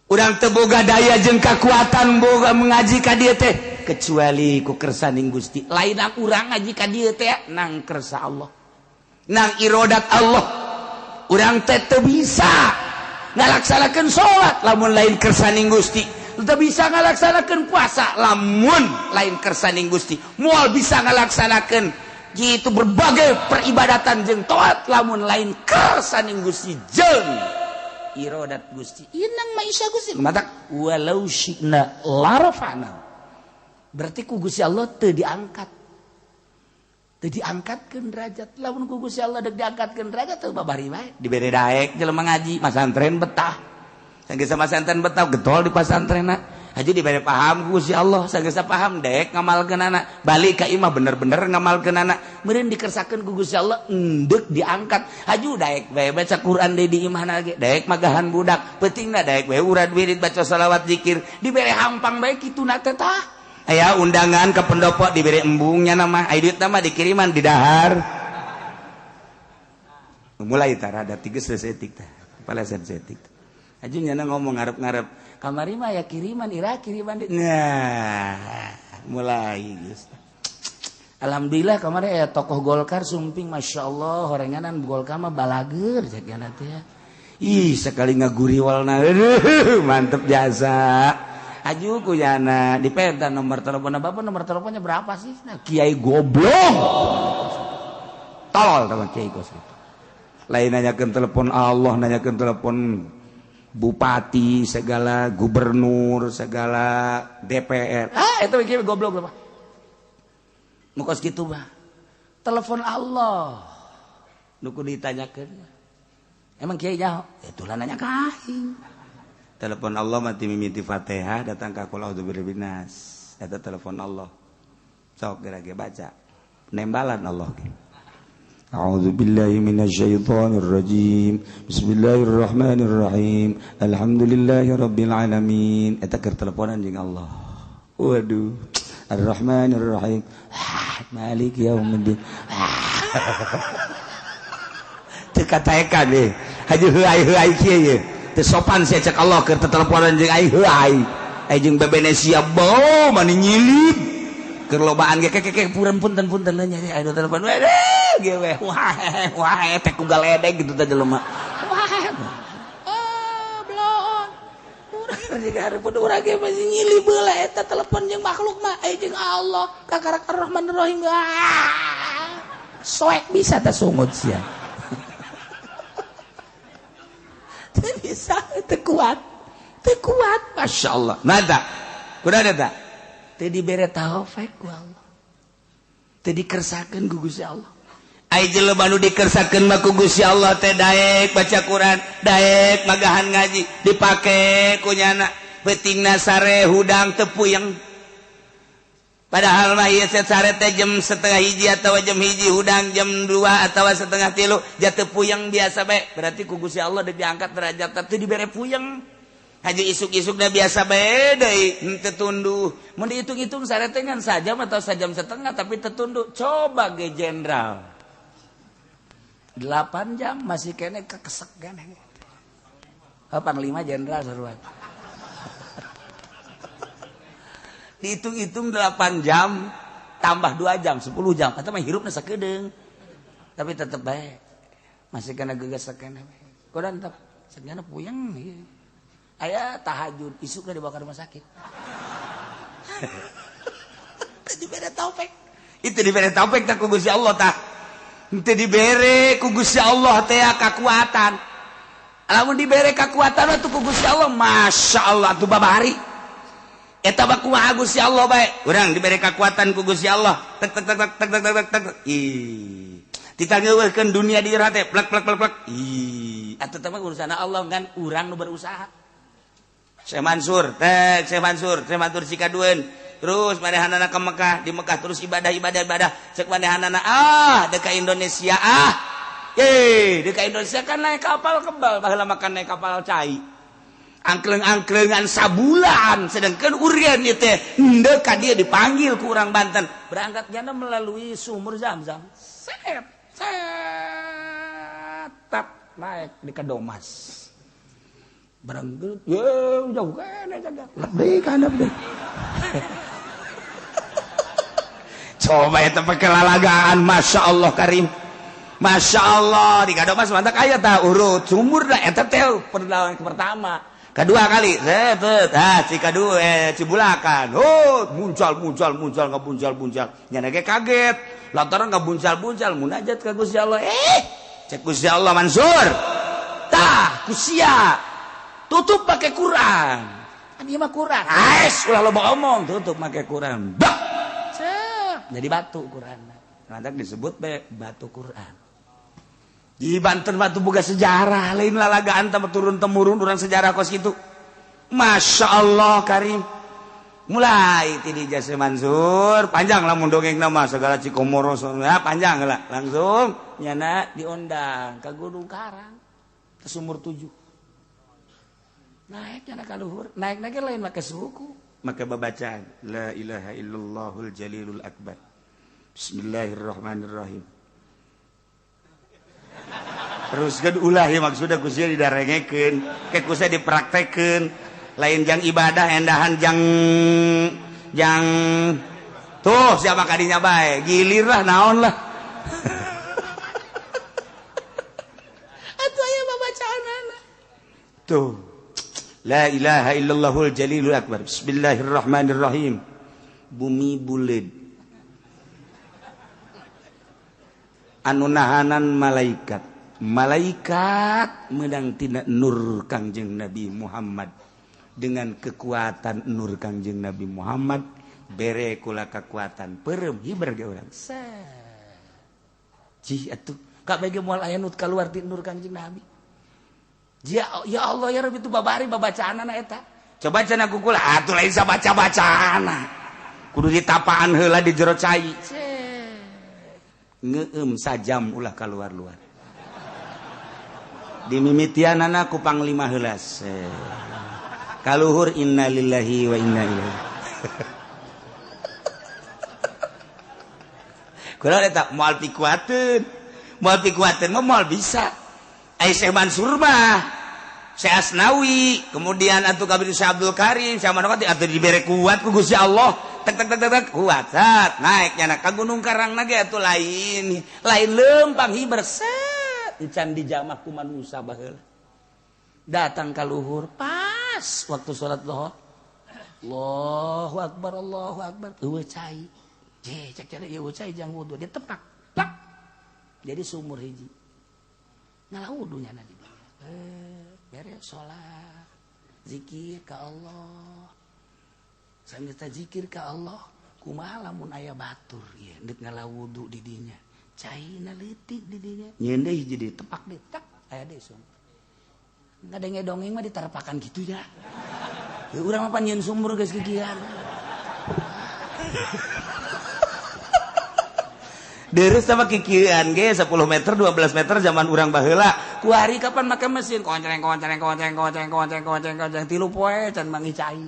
A: urang teu boga daya jeung kakuatan boga mengaji ka dieu teh kecuali ku kersaning Gusti lain urang ngaji ka dieu teh nang kersa Allah nang iradat Allah urang teh teu bisa ngalaksanakeun salat lamun lain kersaning Gusti teu bisa ngalaksanakeun puasa lamun lain kersaning Gusti moal bisa ngalaksanakeun gitu berbagai peribadatan jeung taat lamun lain kersaning Gusti jeung iradat Gusti inang maisha Gusti mata walau syi'na larafa'na berarti ku Gusti Allah teu diangkatkeun derajat lamun ku Gusti Allah deuk diangkatkeun derajat teu babari wae dibere daek jelema ngaji masantren betah sanggeus masantren betah getol di pasantrenna haji dibere paham ku Gusti Allah sanggeus paham daek ngamalkeunana balik ka imah bener-bener ngamalkeunana meureun dikersakeun ku Gusti Allah endeup diangkat haji daek bae baca Quran deui di imahna ge daek magahan budak pentingna daek bae urad wirid baca selawat zikir dibere hampang bae kituna teh tah aya undangan ke pendopo diberi embungnya nama aya duit nama dikiriman di dahar mulai tara ada 3 setik teh palesan setik aja nyana ngomong ngarep-ngarep kamari mah ya kiriman ira kiriman nah mulai geus alhamdulillah kamari aya tokoh Golkar sumping masyaallah horenganan Golkar mah balager jagana teh ih sekali ngaguriwalna mantep jasa aju ku jana dipeta nomor teleponnya bapak nomor teleponnya berapa sih nah, Kiai goblok tolol teman Kiai goblok lain nanyakeun telepon Allah nanyakeun telepon bupati segala gubernur segala DPR itu Kiai goblok berapa mukos gitu mah telepon Allah nuku ditanyakeun emang Kiai jauh itulah nanya ka aing telepon Allah mati mimiti Fatihah datang ka qul a'udzu birabbin nas eta telepon Allah sok gerage baca nembalan Allah ge a'udzu billahi minasyaitonir rajim bismillahirrahmanirrahim alhamdulillahirabbil alamin eta keur teleponan jeung Allah waduh arrahmanirrahim maliki yaumiddin teu kataekan deh haji heuai kieu sopan saya cek Allah ke teleponan jeung ai heuai ai jeung bebenesia bau mani nyilip keur lobaan ge keke punten nyari ai telepon we ge we wah teh kugal edeg gitu teh jelema wah urang ge masih nyili beula eta telepon jeung makhluk mah jeung Allah kakarak Ar-Rahman Ar-Rahim soek bisa teh sungut sia teu bisa teu kuat masyaallah mata kunaon eta teu dibere taufik ku Allah teu dikersakeun ku Gusti Allah ai jelema nu dikersakeun mah ku Gusti Allah teh daek baca Quran daek magahan ngaji dipake ku nyana peutingna sare hudang teu puyeng padahal mah ieu sare teh jam 12:30 atawa jam 1 hudang jam 2 atawa 2:30 ja teu puyeng biasa bae berarti ku Gusti Allah deui diangkat derajatna teu dibere puyeng haji isuk-isukna biasa bae deui henteu tunduh mun dihitung-hitung sare teh ngan sajam atau sajam setengah tapi teu tunduh coba ge jenderal 8 jam masih kene kekesek kene. Panglima jenderal seruan. Dihitung-hitung 8 jam tambah 2 jam 10 jam. Eta mah hirupna sakedeung. Tapi tetep bae. Masih kena gegesek kene. Kodan tep sebenarnya puyeng. Aya tahajud isukna dibawa ka rumah sakit. Tadi bere taufik. Itu dibere taufik tak ku Gusti Allah tah. Teu dibere ku Gusti Allah teh kakuatan. Lamun dibere kakuatan atuh ku Gusti Allah, masyaallah atuh babari. Eta mah kumaha Gusti Allah bae. Urang dibere kakuatan ku Gusti Allah. Tek tek tek tek tek tek tek. Ih. Ditangeuweurkeun dunia di irah teh plek plek plek plek. Ih. Atuh teh mah urusan Allah kan urang nu berusaha. Syekh Mansur Cikadueun. Terus manehanana ke Mekah, di Mekah terus ibadah cek manehanana deka Indonesia deka Indonesia kan naik kapal kebal baheula makan naik kapal cai angkleng-angklengan sabulan sedangkan urang ieu teh henteu ka dieu dipanggil ku urang Banten berangkat jana melalui sumur Zam-Zam tap naik di Kadomas berangkat jauh kene jaga lebih kana deh coba eta pake lalagaan Masya Allah Karim Masya Allah di Kadomas mantak aya tah urut sumur dah eta teh perlawanan pertama kedua kali Cibulakan muncul nyana ge kaget lantaran ngabuncal munajat ka Gusti Allah cek Gusti Allah Mansur tah kusia tutup pakai Quran ieu mah Quran ulah loba omong tutup pakai Quran jadi batu Quran. Nanti disebut batu Quran. Di Banten batu boga sejarah, lain lalagaan tambah turun temurun urang sejarah kos kitu. Masya Allah Karim. Mulai ti di Jase Mansur, panjang lah mundongeng nama segala Cikomoro panjang lah. Langsung nyana diundang ke Gunung Karang ke Sumur 7. Naik nyana ka luhur, naik lain make suku. Maka babacaan la ilaha illallahul jalilul akbar bismillahirrahmanirrahim terus kan ulah ya maksudnya kusnya didarengekeun ke kusnya dipraktekeun lain jang ibadah endahan jang tuh siapa kadinya bae gilir lah naon lah atuh aya babacaanana tuh la ilaha illallahul jalilul akbar bismillahirrahmanirrahim bumi buleud anu nahanan malaikat menang tina nur Kangjeng Nabi Muhammad dengan kekuatan nur Kangjeng Nabi Muhammad bere kula kekuatan perem hiber ge urang cih atuh ka bege moal aya nu kaluar ti nur Kangjeng Nabi ya Allah ya Rabbi itu babari babacaanana eta coba cenah kukula atuh lain sabaca-bacaana kudu ditapaan heula di jero cai ngeueum sajam ulah kaluar-luar dimimitianana ku panglima heula kaluhur innalillahi wa inna ilaihi kunaon eta moal pikuateun mah moal bisa Syekh Mansur mah Syekh Asnawi kemudian atuh kabeh Syekh Abdul Karim Syekh Manokati atuh dibere kuat ku Gusti Allah tek kuat sat naik nyana ka Gunung Karang ge atuh lain lempang hiber set encan dijamah ku manusa baheula datang ka luhur pas pas waktu salat zuhur Allahu akbar eueuh cai cek cara ieu cai jang wudu dia tepak plak jadi sumur hiji ngalah wudunya na di beres salat zikir ka Allah sambil zikir ka Allah kumaha lamun aya batur ieu deuk ngalah wudu di dinya caina leutik di dinya nyeun deui hiji tepak deui tak aya deui sumur ngadenge dongeng mah ditarapakan gitu ya. Urang mah panjeun sumur geus kikian. Deres sama kikian ge 10 meter 12 meter zaman urang baheula. Ku hari kapan make mesin konceng tilu poe can mangi cai.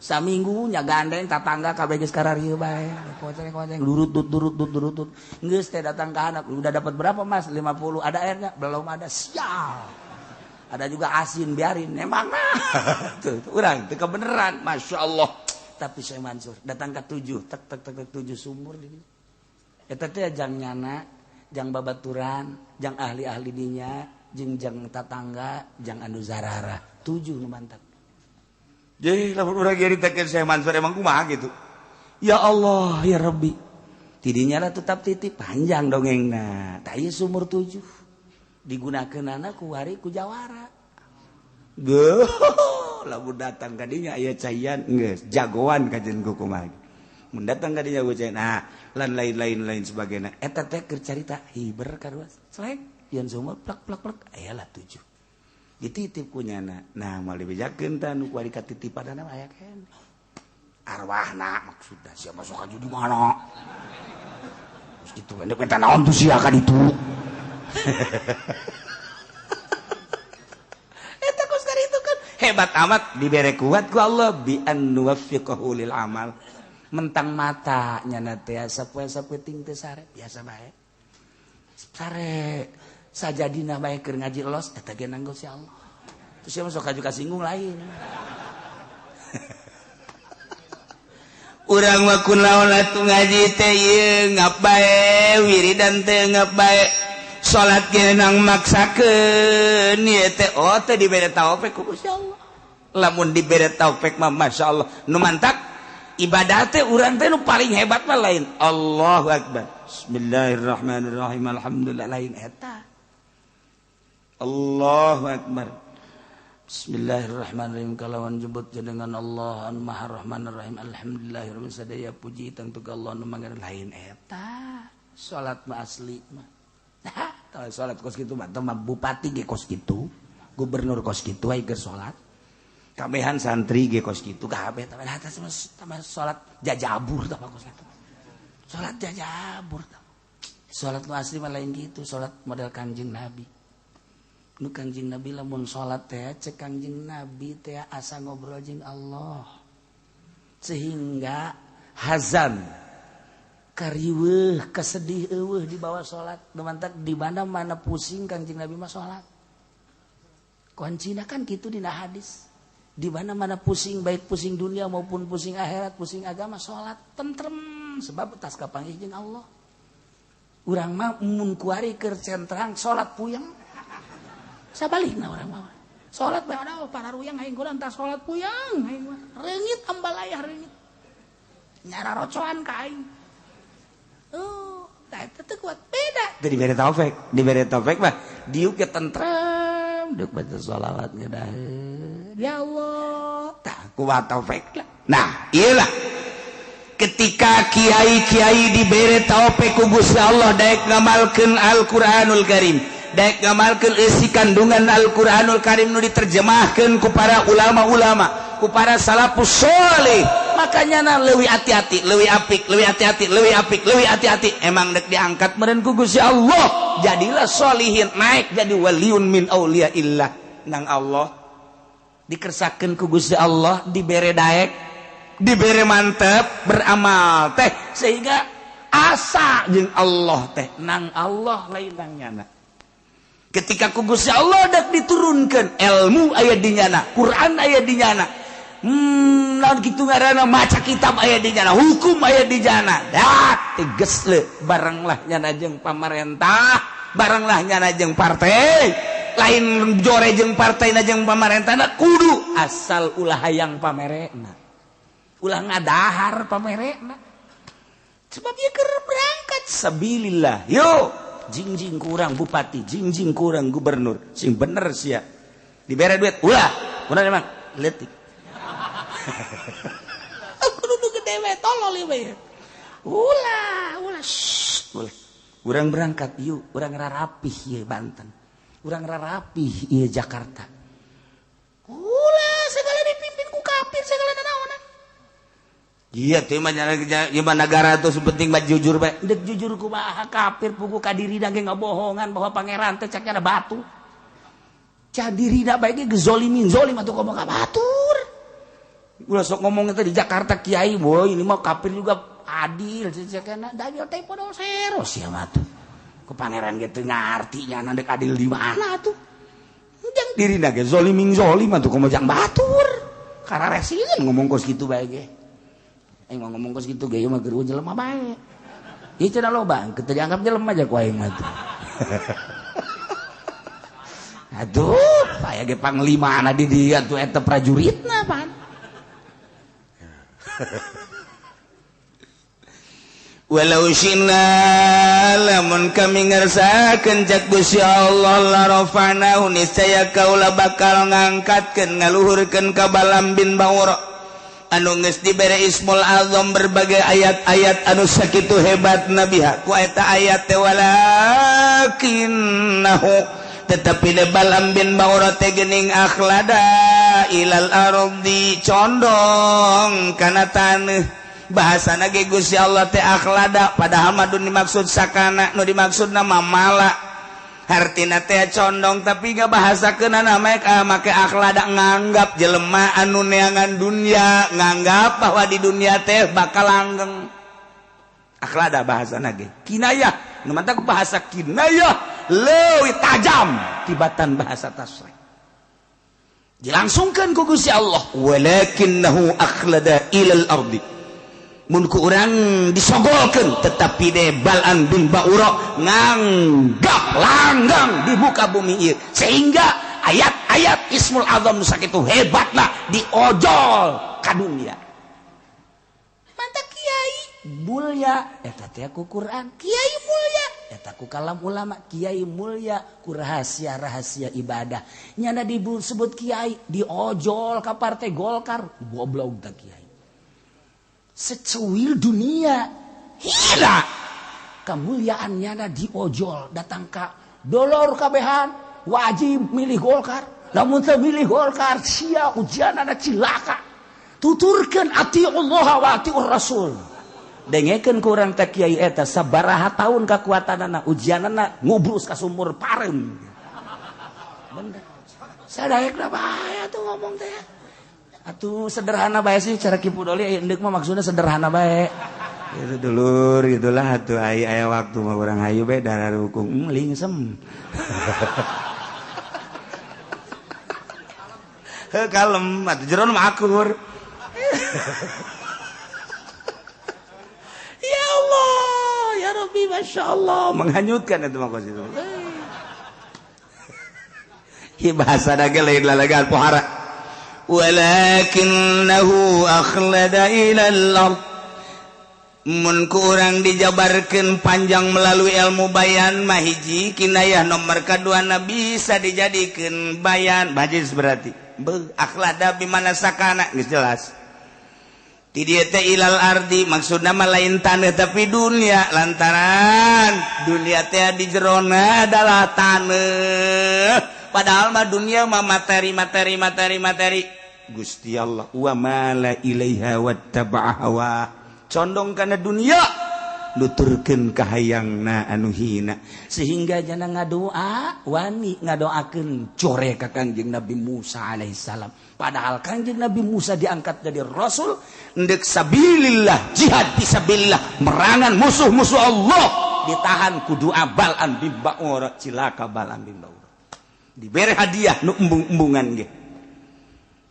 A: Saminggu nya gandeng tatangga kabeh geus kararieu bae. Konceng durut. Geus teh datang ka anak udah dapat berapa Mas? 50. Ada airnya? Belum ada. Sial. Ada juga asin biarin emang tuh urang teu kebeneran Masya Allah tapi saya Mansur datang ke 7 tek 7 sumur di dieu eta teh jang nyana jang babaturan jang ahli-ahli dinya jeung jang tatangga jang anu zarara 7 nu mantap jadi lamun urang nyaritakeun saya Mansur emang kumaha gitu ya Allah ya Rabbi tidinya lah tetap titip panjang dongengna tah ieu sumur 7 digunakeunana ku wari ku jawara. Lamun datang ka dinya aya caian geus jagoan kajen ku kumaha. Mun datang ka dinya caian nah lan lain-lain sebagainya. Eta teh keur carita hiber karuas. Slek yen sumur plak aya lah 7. Dititip ku nyana. Nah moal dibejakeun tah nu kuari katitipanana aya kene. Arwahna maksudna sia masuk ka di mana. Terus kitu endek naon tuh sia ka ditu. Eta kos kari itu kan hebat amat dibere kuat ku Allah bi an nuwaffiqahu lil amal mentang mata nyana teh sapoe-sapoe ting teu sare biasa bae sare sajadina bae keur ngaji los eta ge nanggo si Allah terus sia masuk kaju kasinggung lain urang mah kunaon atuh ngaji teh ieu ngap bae wiridan teh ngap bae salat ge nang maksakeun ieu teh teh dibere taufik ku Gusti Allah. Lamun dibere taufik mah masyaallah nu mantap ibadah teh urang teh nu paling hebat mah lain Allahu akbar. Bismillahirrahmanirrahim alhamdulillah lain eta. Allahu akbar. Bismillahirrahmanirrahim kalawan jebut jenengan Allah Anu Maha Rahmanir Rahim alhamdulillahirabbil sadaya puji tentang Allah nu mangga lain eta. Salat mah asli mah nah, salat kos gitu mah bupati ge kos gitu gubernur kos gitu aya keur salat kabehan santri ge kos gitu kabeh tah salat jajabur tah kos gitu salat jajabur tah salat nu asli mah lain gitu salat model Kangjeng Nabi nu Kangjeng Nabi lamun salat teh cek Kangjeng Nabi teh asa ngobrol jeung Allah sehingga hazan kariweuh kesedih eueuh di bawah salat mantap di mana pusing Kangjeng Nabi mah salat kuncina kan kitu dina hadis di mana pusing baik pusing dunia maupun pusing akhirat pusing agama salat tentrem sebab tas kapanggih jeung Allah urang mah mun kuari keur centrang salat puyeng sabalikna urang mah salat bae ada pararuyang aing kudu tah salat puyeng aing mah reungit ambalayah reungit nyara rocoan ka aing itu kuat beda. Itu diberi taufik mah diuk ke tentrem, duk baca sholawat gedah. Ya Allah, tak kuat taufik lah. Nah, iyalah ketika kiai-kiai diberi taufik ku Gusti Allah daek ngamalkeun Al-Qur'anul Karim, daek ngamalkeun isi kandungan Al-Qur'anul Karim nu diterjemahkeun ku para ulama-ulama, ku para salafus sholih. Makanya na leuwih hati-hati, leuwih apik, leuwih hati-hati, leuwih apik, leuwih hati-hati. Emang dek diangkat meureun ku Gusti Allah. Jadilah sholihin, naik jadi waliun min auliyaillah. Nang Allah dikersakeun ku Gusti Allah, dibere daek, dibere mantep, beramal teh sehingga asa jeung Allah teh nang Allah lain nang nyana. Ketika ku Gusti Allah dak diturunkeun ilmu aya di nyana, Quran aya di nyana. Naon kitu ngaranna maca kitab aya di jana hukum aya di jana dah teges le baranglah nyana jeung pamarentah baranglah nyana jeung partai lain jore jeung partai jeung pamarentahna kudu asal ulah hayang pamerena ulah ngadahar pamerena sebab ieu keur berangkat sabilillah yo jingjing kurang bupati jingjing kurang gubernur sing bener sia dibere duit ulah kunaon emang leutik kudu gede we tolol ieu we ulah urang berangkat yuk urang rarapih ieu Banten urang rarapih ieu Jakarta ulah segala dipimpin ku kafir segala nanaonan iya teh mah negara tuh sepenting mah jujur bae dek jujur kumaha kafir pugu ka dirina ge ngabohongan bahwa pangeran teh caknya batu ca dirina bae ge gezolimin zolim atuh ngomong ka batur ulah sok ngomong teh di Jakarta kiai boy ini mah kafir juga adil cakna dalil teh podo sero sia mah tuh ku pangeran ge teu ngarti nya dek adil di mana tuh jang dirina ge zolimin zolim atuh komo jang batur kararesieun ngomong kos kitu bae ge aing mah ngomong kos kitu ge ieu mah keur jelema bae ieu cenah loba teu dianggap jelema aja ku aing mah tuh aduh aya ge panglima di dieu tuh eta prajuritna pan walau syina lamun kami ngersakeun cak Gusti Allah la rafa'nahu niscaya kaula bakal ngangkatkeun ngaluhurkeun ka Balam bin Ba'ura anu geus dibere Ismul Azam berbagai ayat-ayat anu sakitu hebatna biha ku eta ayat teh walakinnahu tetapi de Balam bin Ba'ura teh geuning akhlada ilal ardi condong kana taneuh bahasana ge Gusti Allah teh akhlada padahal mah dimaksud sakana nu dimaksudna mamala hartina teh condong tapi ga bahasakeunana make akhlada nganggap jelema anu neangan dunia nganggap bahwa di dunia teh bakal langgeng akhlada bahasana ge kinayah nu mantap bahasa kinayah leuwih tajam tibatan bahasa tasrih dilangsungkeun ku Gusti Allah walakinnahu akhlada ilal ardi mun ku urang disogolkeun tetapi de Balam bin Ba'ura nganggap langgang di muka bumi ieu sehingga ayat-ayat Ismul Azam sakitu hebatna diojol ka dunia mantap kiai mulya eta teh ku Quran kiai mulya eta ku kalam ulama kiai mulya ku rahasia-rahasia ibadah nyana disebut kiai diojol ka partai Golkar goblok tah kiai secuil dunia hila kemuliaannya diojol datang ka dolor kabehan wajib milih Golkar namun teu milih Golkar sia ujianana cilaka tuturkeun ati Allah wa atiur Rasul dengekeun ku urang teh kiai eta sabaraha taun kakuatanana ujianana ngubrus ka sumur parem bener sadaekna bae tuh ngomong teh atuh sederhana bae sih cara Kipu Doli endek mah maksudnya sederhana bae itu dulur gitulah atuh aya waktu mah urang hayu bae darah rukung lingsem heuh kalem atuh jero mah akur ya Allah ya Rabbi masyaallah menghanyutkan itu mah kos itu ieu bahasa ge lain lalagan pohara walakinnahu akhlada ilal ard mun ku urang dijabarkeun panjang melalui ilmu bayan mah hiji kinayah nomor kadua na bisa dijadikeun bayan bajis berarti akhlada bimana sakana geus jelas ti dieu teh ilal ardi maksudna mah lain taneuh tapi dunia lantaran dunia teh di jerona adalah taneuh padahal mah dunia mah materi Gusti Allah wa mala ilaiha wattaba'a hawa condong kana dunia nuturkeun ka hayangna anu hina sehingga jana ngadoa wani ngadoakeun core ka Kangjeng Nabi Musa alaihissalam padahal Kangjeng Nabi Musa diangkat jadi rasul endek sabilillah jihad fisabilillah merangan musuh-musuh Allah ditahan ku doa Balam bin Ba'ura cilaka Balam bin Ba'ura dibere hadiah nu embung-embungan ge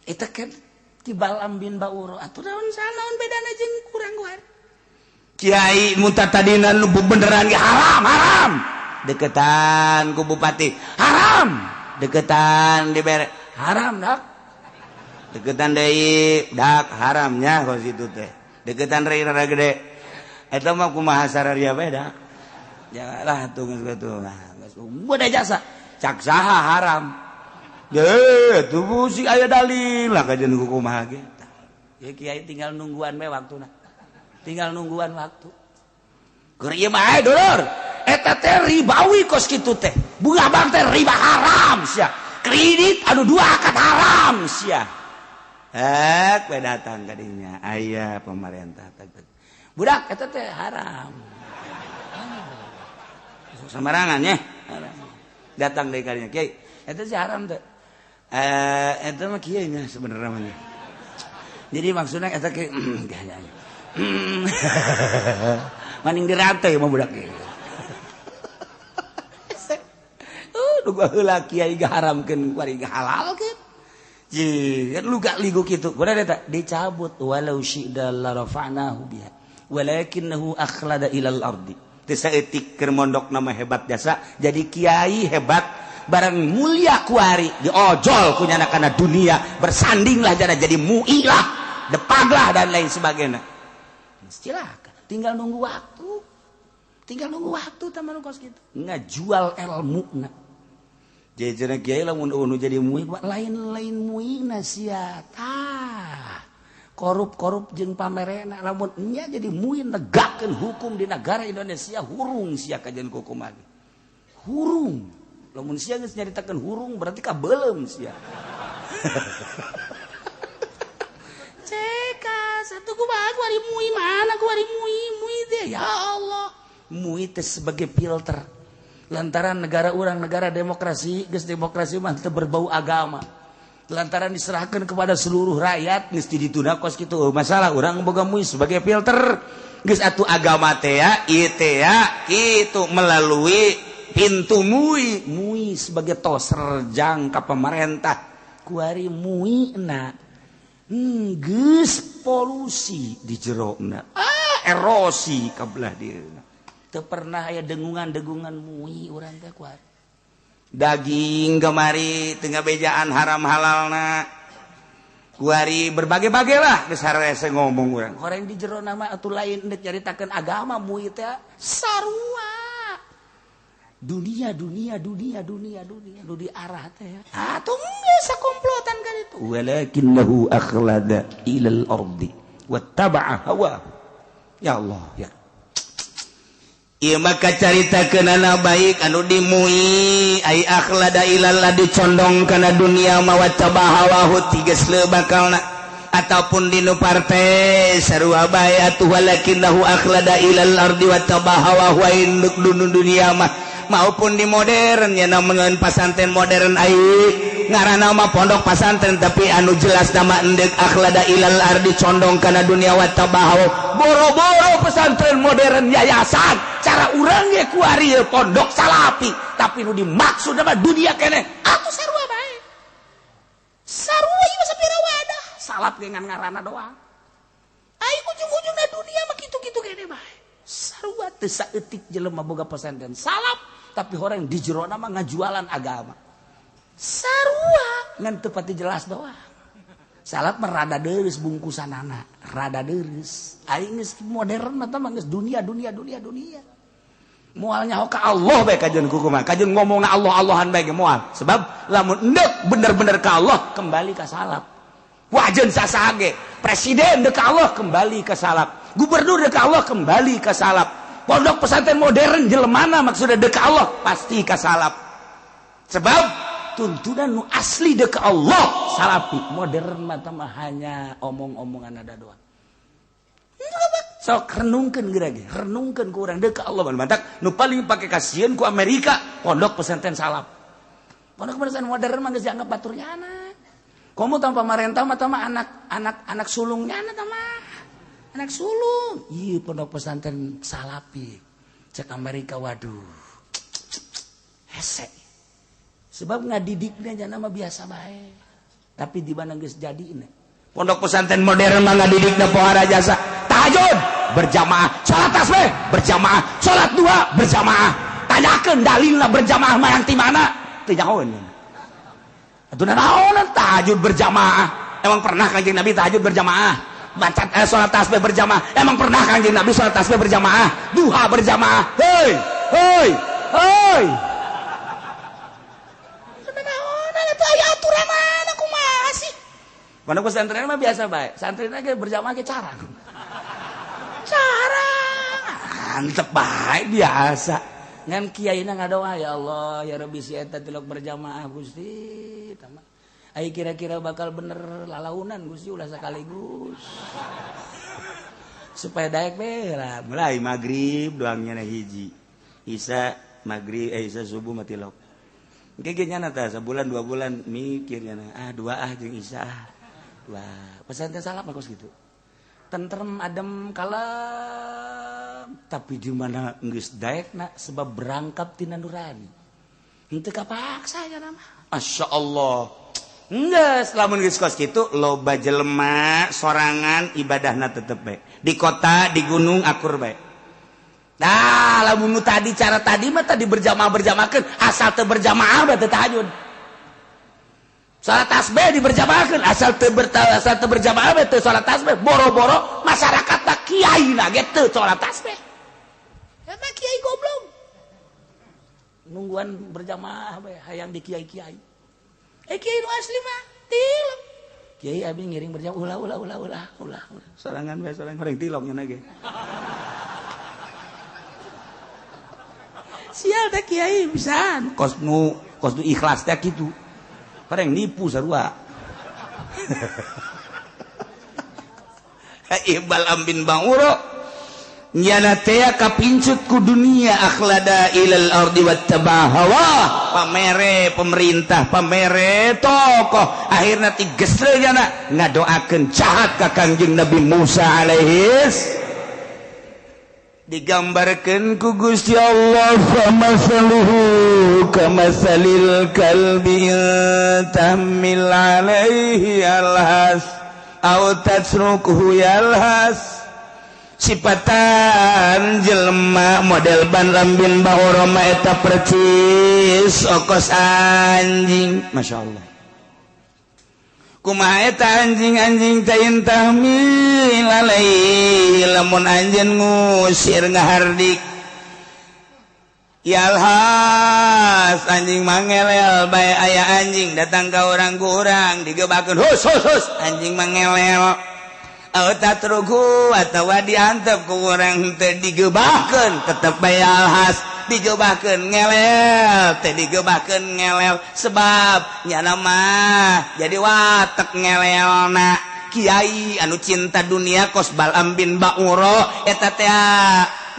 A: eta kan ti Balam bin Ba'ura atuh naon sanaon bedana jeung kurang guar kiai muntah tadina nu beneran ge haram deketan ku bupati haram deketan dibere haram dak deketan deui dak haramnya kos itu teh deketan rei rada gede eta mah kumaha sararia bae dak janganlah tuh geus kitu nah geus beda jasa cak saha haram ye tuh musik aya dalil lah kajeun kumaha ge ya kiai tinggal nungguan we waktuna tinggal nungguan waktu keur ieu mah dulur eta teh ribawi kos kitu teh bunga bank teh riba haram sia kredit anu 2 akad haram sia we datang ka dinya aya pemerintah budak eta teh haram samarangan nya datang deui ka dinya kiai eta sih haram teh eta mah kieu nya sebenarnya mah jadi maksudnya eta ke maning dirantai mah budak ieu duga heula kiai haramkeun bari halalkeun jeung luga ligu kitu kumaha eta dicabut walau syi'da la rafa'nahu biha walakinnahu akhlada ilal ardi teu saeutik keur mondok nama hebat jasa jadi kiai hebat barang mulia kuari diojol kunyana kana dunia bersandinglah jadi mu'i lah depaglah dan lain sebagainya silakan tinggal nunggu waktu taman kos kitu ngajual ilmuna jadi kiai lamun unu jadi mu'i lain mu'ina sia tah korup jeung pamerena lamun nya jadi mu'i negakkeun hukum di negara Indonesia hurung sia kajian hukum lagi hurung lamun sia geus nyaritakeun hurung berarti kabeulem sia cekas atuh kumaha kuari mu'i mana kuari mu'i teh ya Allah mu'i teh sebagai filter lantaran negara urang negara demokrasi geus demokrasi mah teu berbau agama lantaran diserahkan kepada seluruh rakyat geus ditunda kos kitu masalah urang boga mu'i sebagai filter geus atuh agama teh ya ieu teh ya kitu melalui pintu mu'i sebagai toser jang ka pemerintah kuari mu'ina geus polusi di jerona erosi ka belah dieuna teu pernah aya dengungan mu'i urang teh kuari daging kemari teu ngabejaan haram halalna kuari berbagai-bagai lah geus harese ngomong urang horeng di jero nama atuh lain deuk nyaritakeun agama mu'i teh sarua dunia nu diarah teh atuh geus sakomplotan ka ditu walakinnahu akhlada ilal ardi wattaba'a hawa ya Allah ya ieu maka caritakeun anu baik anu dimu'i ai akhlada ilal dicondong kana dunia mawattaba hawahu tigeus leu bakalna ataupun dinu partai sarua bae atuh walakinnahu akhlada ilal ardi wattaba hawahu induk dunia mah maupun di modern ya namun pasantren modern ai ngaranna mah pondok pasantren tapi anu jelas nama endek akhlada ilal ardi condong kana dunia wattabahu boro-boro pesantren modern yayasan cara urang ge kuari pondok salapi tapi nu dimaksud mah dunia keneh atuh sarua bae sarua ieu sapira wadah salap ge ngan ngaranna doang ai ujung-ujungna dunia mah kitu-kitu keneh bae sarua teu saeutik jelema boga pesantren salap tapi orang di jero nama ngajualan agama sarua ngan teu pati jelas doang salap mah rada deureus bungkusanana rada deureus aing geus modern mah tah geus dunia moal nyaho ka Allah bae kajeun kumaha kajeun ngomongna Allah-Allahan bae ge moal sebab lamun endeup bener-bener ka Allah kembali ka salap wajeun sasaha ge presiden deuk ka Allah kembali ka salap gubernur deuk ka Allah kembali ka salap pondok pesantren modern jelemana maksudnya deuk ka Allah pasti ka salap sebab tuntunan nu asli deuk ka Allah salapi modern mah hanya omong-omongan ada doang sok renungkeun geura ge renungkeun ku urang deuk ka Allah mantak nu paling pake kasieun ku Amerika pondok pesantren salap pondok pesantren modern mah geus dianggap baturnya anak komo tanpa pemerintah mah anak sulungnya anak anak sulung iya pondok pesantren salapi cek Amerika waduh hese sebab ngadidiknya jangan mah biasa bae tapi di mana geus jadina pondok pesantren modern mah ngadidikna pohara jasa tahajud berjamaah salat tasbih berjamaah salat dua berjamaah tanyakeun dalilna berjamaah mah yang ti mana teu nyahoeun Atuh naon tahajud berjamaah? Emang pernah Kanjeng Nabi tahajud berjamaah? Baca salat tasbih berjamaah? Emang pernah Kanjeng Nabi salat tasbih berjamaah? Duha berjamaah? Hei, hei, hei. Naon atuh aya aturan mana kumaha sih? Mana pesantren mah biasa bae. Santri ge berjamaah ge carang. Carang. Antep bae biasa. Ngan kiaina ngadoa ya Allah ya Rabbi si eta tilok berjamaah Gusti tama ai kira-kira bakal bener lalaunan Gusti ulah sekaligus supaya daek bela mulai magrib doangnya na hiji isya magrib isya subuh mati lok engke ge nyana tah sabulan 2 bulan mikirnya dua jeung isya dua pesantren salap bagus gitu tentrem adem kalem tapi di mana geus daekna sebab berangkap tina nurani henteu kapaksa ya nama masyaallah geus lamun geus kos kitu loba jelema sorangan ibadahna tetep bae di kota di gunung akur bae nah lamun tadi cara tadi mah tadi berjamaah-berjamaahkeun asal teu berjamaah bae teu tahajud salat tasbih diberjamaahkeun asal teu berjamaah bae teu salat tasbih boro-boro masyarakatna kiaina ge teu salat tasbih eta kiai goblok nungguan berjamaah bae hayang di kiai-kiai kiai nu asli mah tilok kiai abi ngiring berjamaah ulah sorangan bae sorangan horeng tilok nya ge sial teh kiai pisan kos nu ikhlas teh kitu pareng nipu sarua. Iqbal Ambin Banguro nyana teh kapincut ku dunia akhlada ilal ardi wattabahawa pamere pemerintah pamere tokoh akhirna tigesle nyana ngadoakeun jahat ka Kangjeng Nabi Musa alaihis digambarkan ku Gusti Allah famasaluhu kamasalil kalbi tahmil alaihi alhas au tatsrukuhu yalhas sifatan jelema model ban lambin bahoro mah eta percis okos anjing masyaallah kumaha eta anjing-anjing tayin tahmil alaihi lamun anjeun ngusir ngahardik yalhas anjing mangelel bae aya anjing datang ka urang-urang digebakeun hus anjing mangelel tatrugu atawa diantep ku urang teu digebakeun tetep bae yalhas digebahkeun ngelel teh digebahkeun ngelel sebab nyana mah jadi watek ngelelna kiai anu cinta dunia kos Balam bin Ba'uro eta teh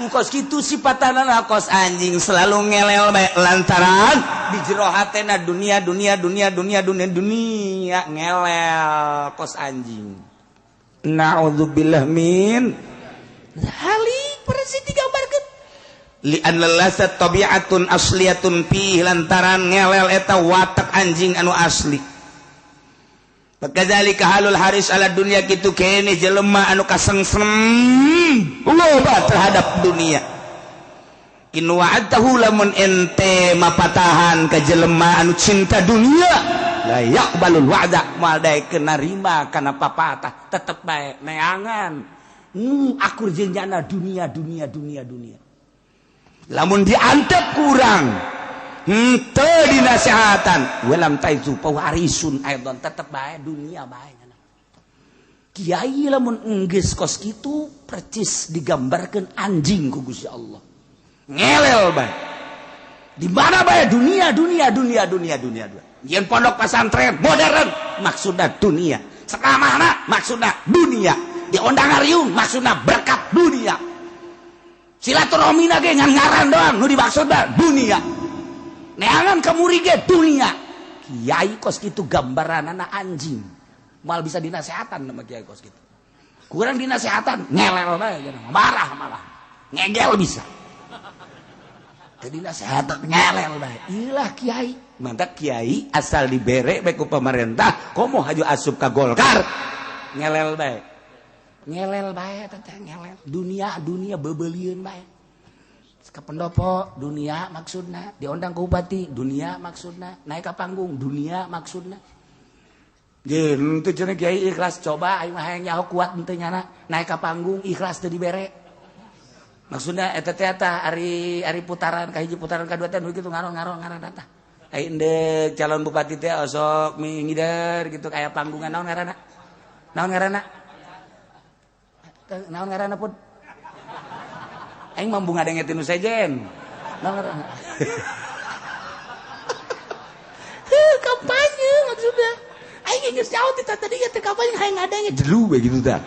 A: kos kitu sipatanana kos anjing selalu ngelel bae lantaran di jero hatena dunia ngelel kos anjing naudzubillah min halik persis digambarkeun li'anna lasat tabi'atun asliyatun fi lantaran ngelel eta watak anjing anu asli pakadzalika halul haris ala dunya kitu kene jelema anu kasengsem loba terhadap dunia in wa'atahu lamun ente mapatahan ka jelema anu cinta dunia la yaqbalul wa'da moal daekeun narima kana papatah tetep bae neangan akur jeung nyana dunia lamun diantep kurang teu dinasehatan walam taizu pawarisun aidon tetep bae dunia bae kiai lamun enggeus kos kitu percis digambarkeun anjing ku Gusti Allah ngelel bae di mana bae dunia yen pondok pesantren modern maksudna dunia sakamana maksudna dunia di ondangarium maksudna berkat dunia silaturahmi ge ngan ngaran doang nu dimaksudna dunia neangan ka murid ge dunia kiai kos kitu gambaranana anjing mal bisa dinasehatan sama kiai kos kitu kurang dinasehatan ngelel bae marah malah ngegel bisa teu dinasehatan ngelel bae ilah kiai mantap kiai asal dibere bae ku pemerintah komo haju asup ka Golkar ngelel bae teteh ngelel dunia beubeuleun bae ke pendopo dunia maksudna, diundang ke bupati dunia maksudna, naik ke panggung dunia maksudna. Jeung teu cenah kiai ikhlas coba aing mah hayang nyaho kuat henteu nyana naik ke panggung ikhlas teu dibere. Maksudna eta teh ari putaran ka hiji putaran kadua teh nu kitu ngaron eta. Ai endek calon bupati teh osok ngider gitu kayak panggungan naon ngaranna? Naon ngaranna pun? Aing mambu ngadengetin nu sejen. Naon ngaranna? Kampanye maksudnya. Aing geus nyaho ti tadi teh kampanye hayang ngadenge jelu we gitu tah.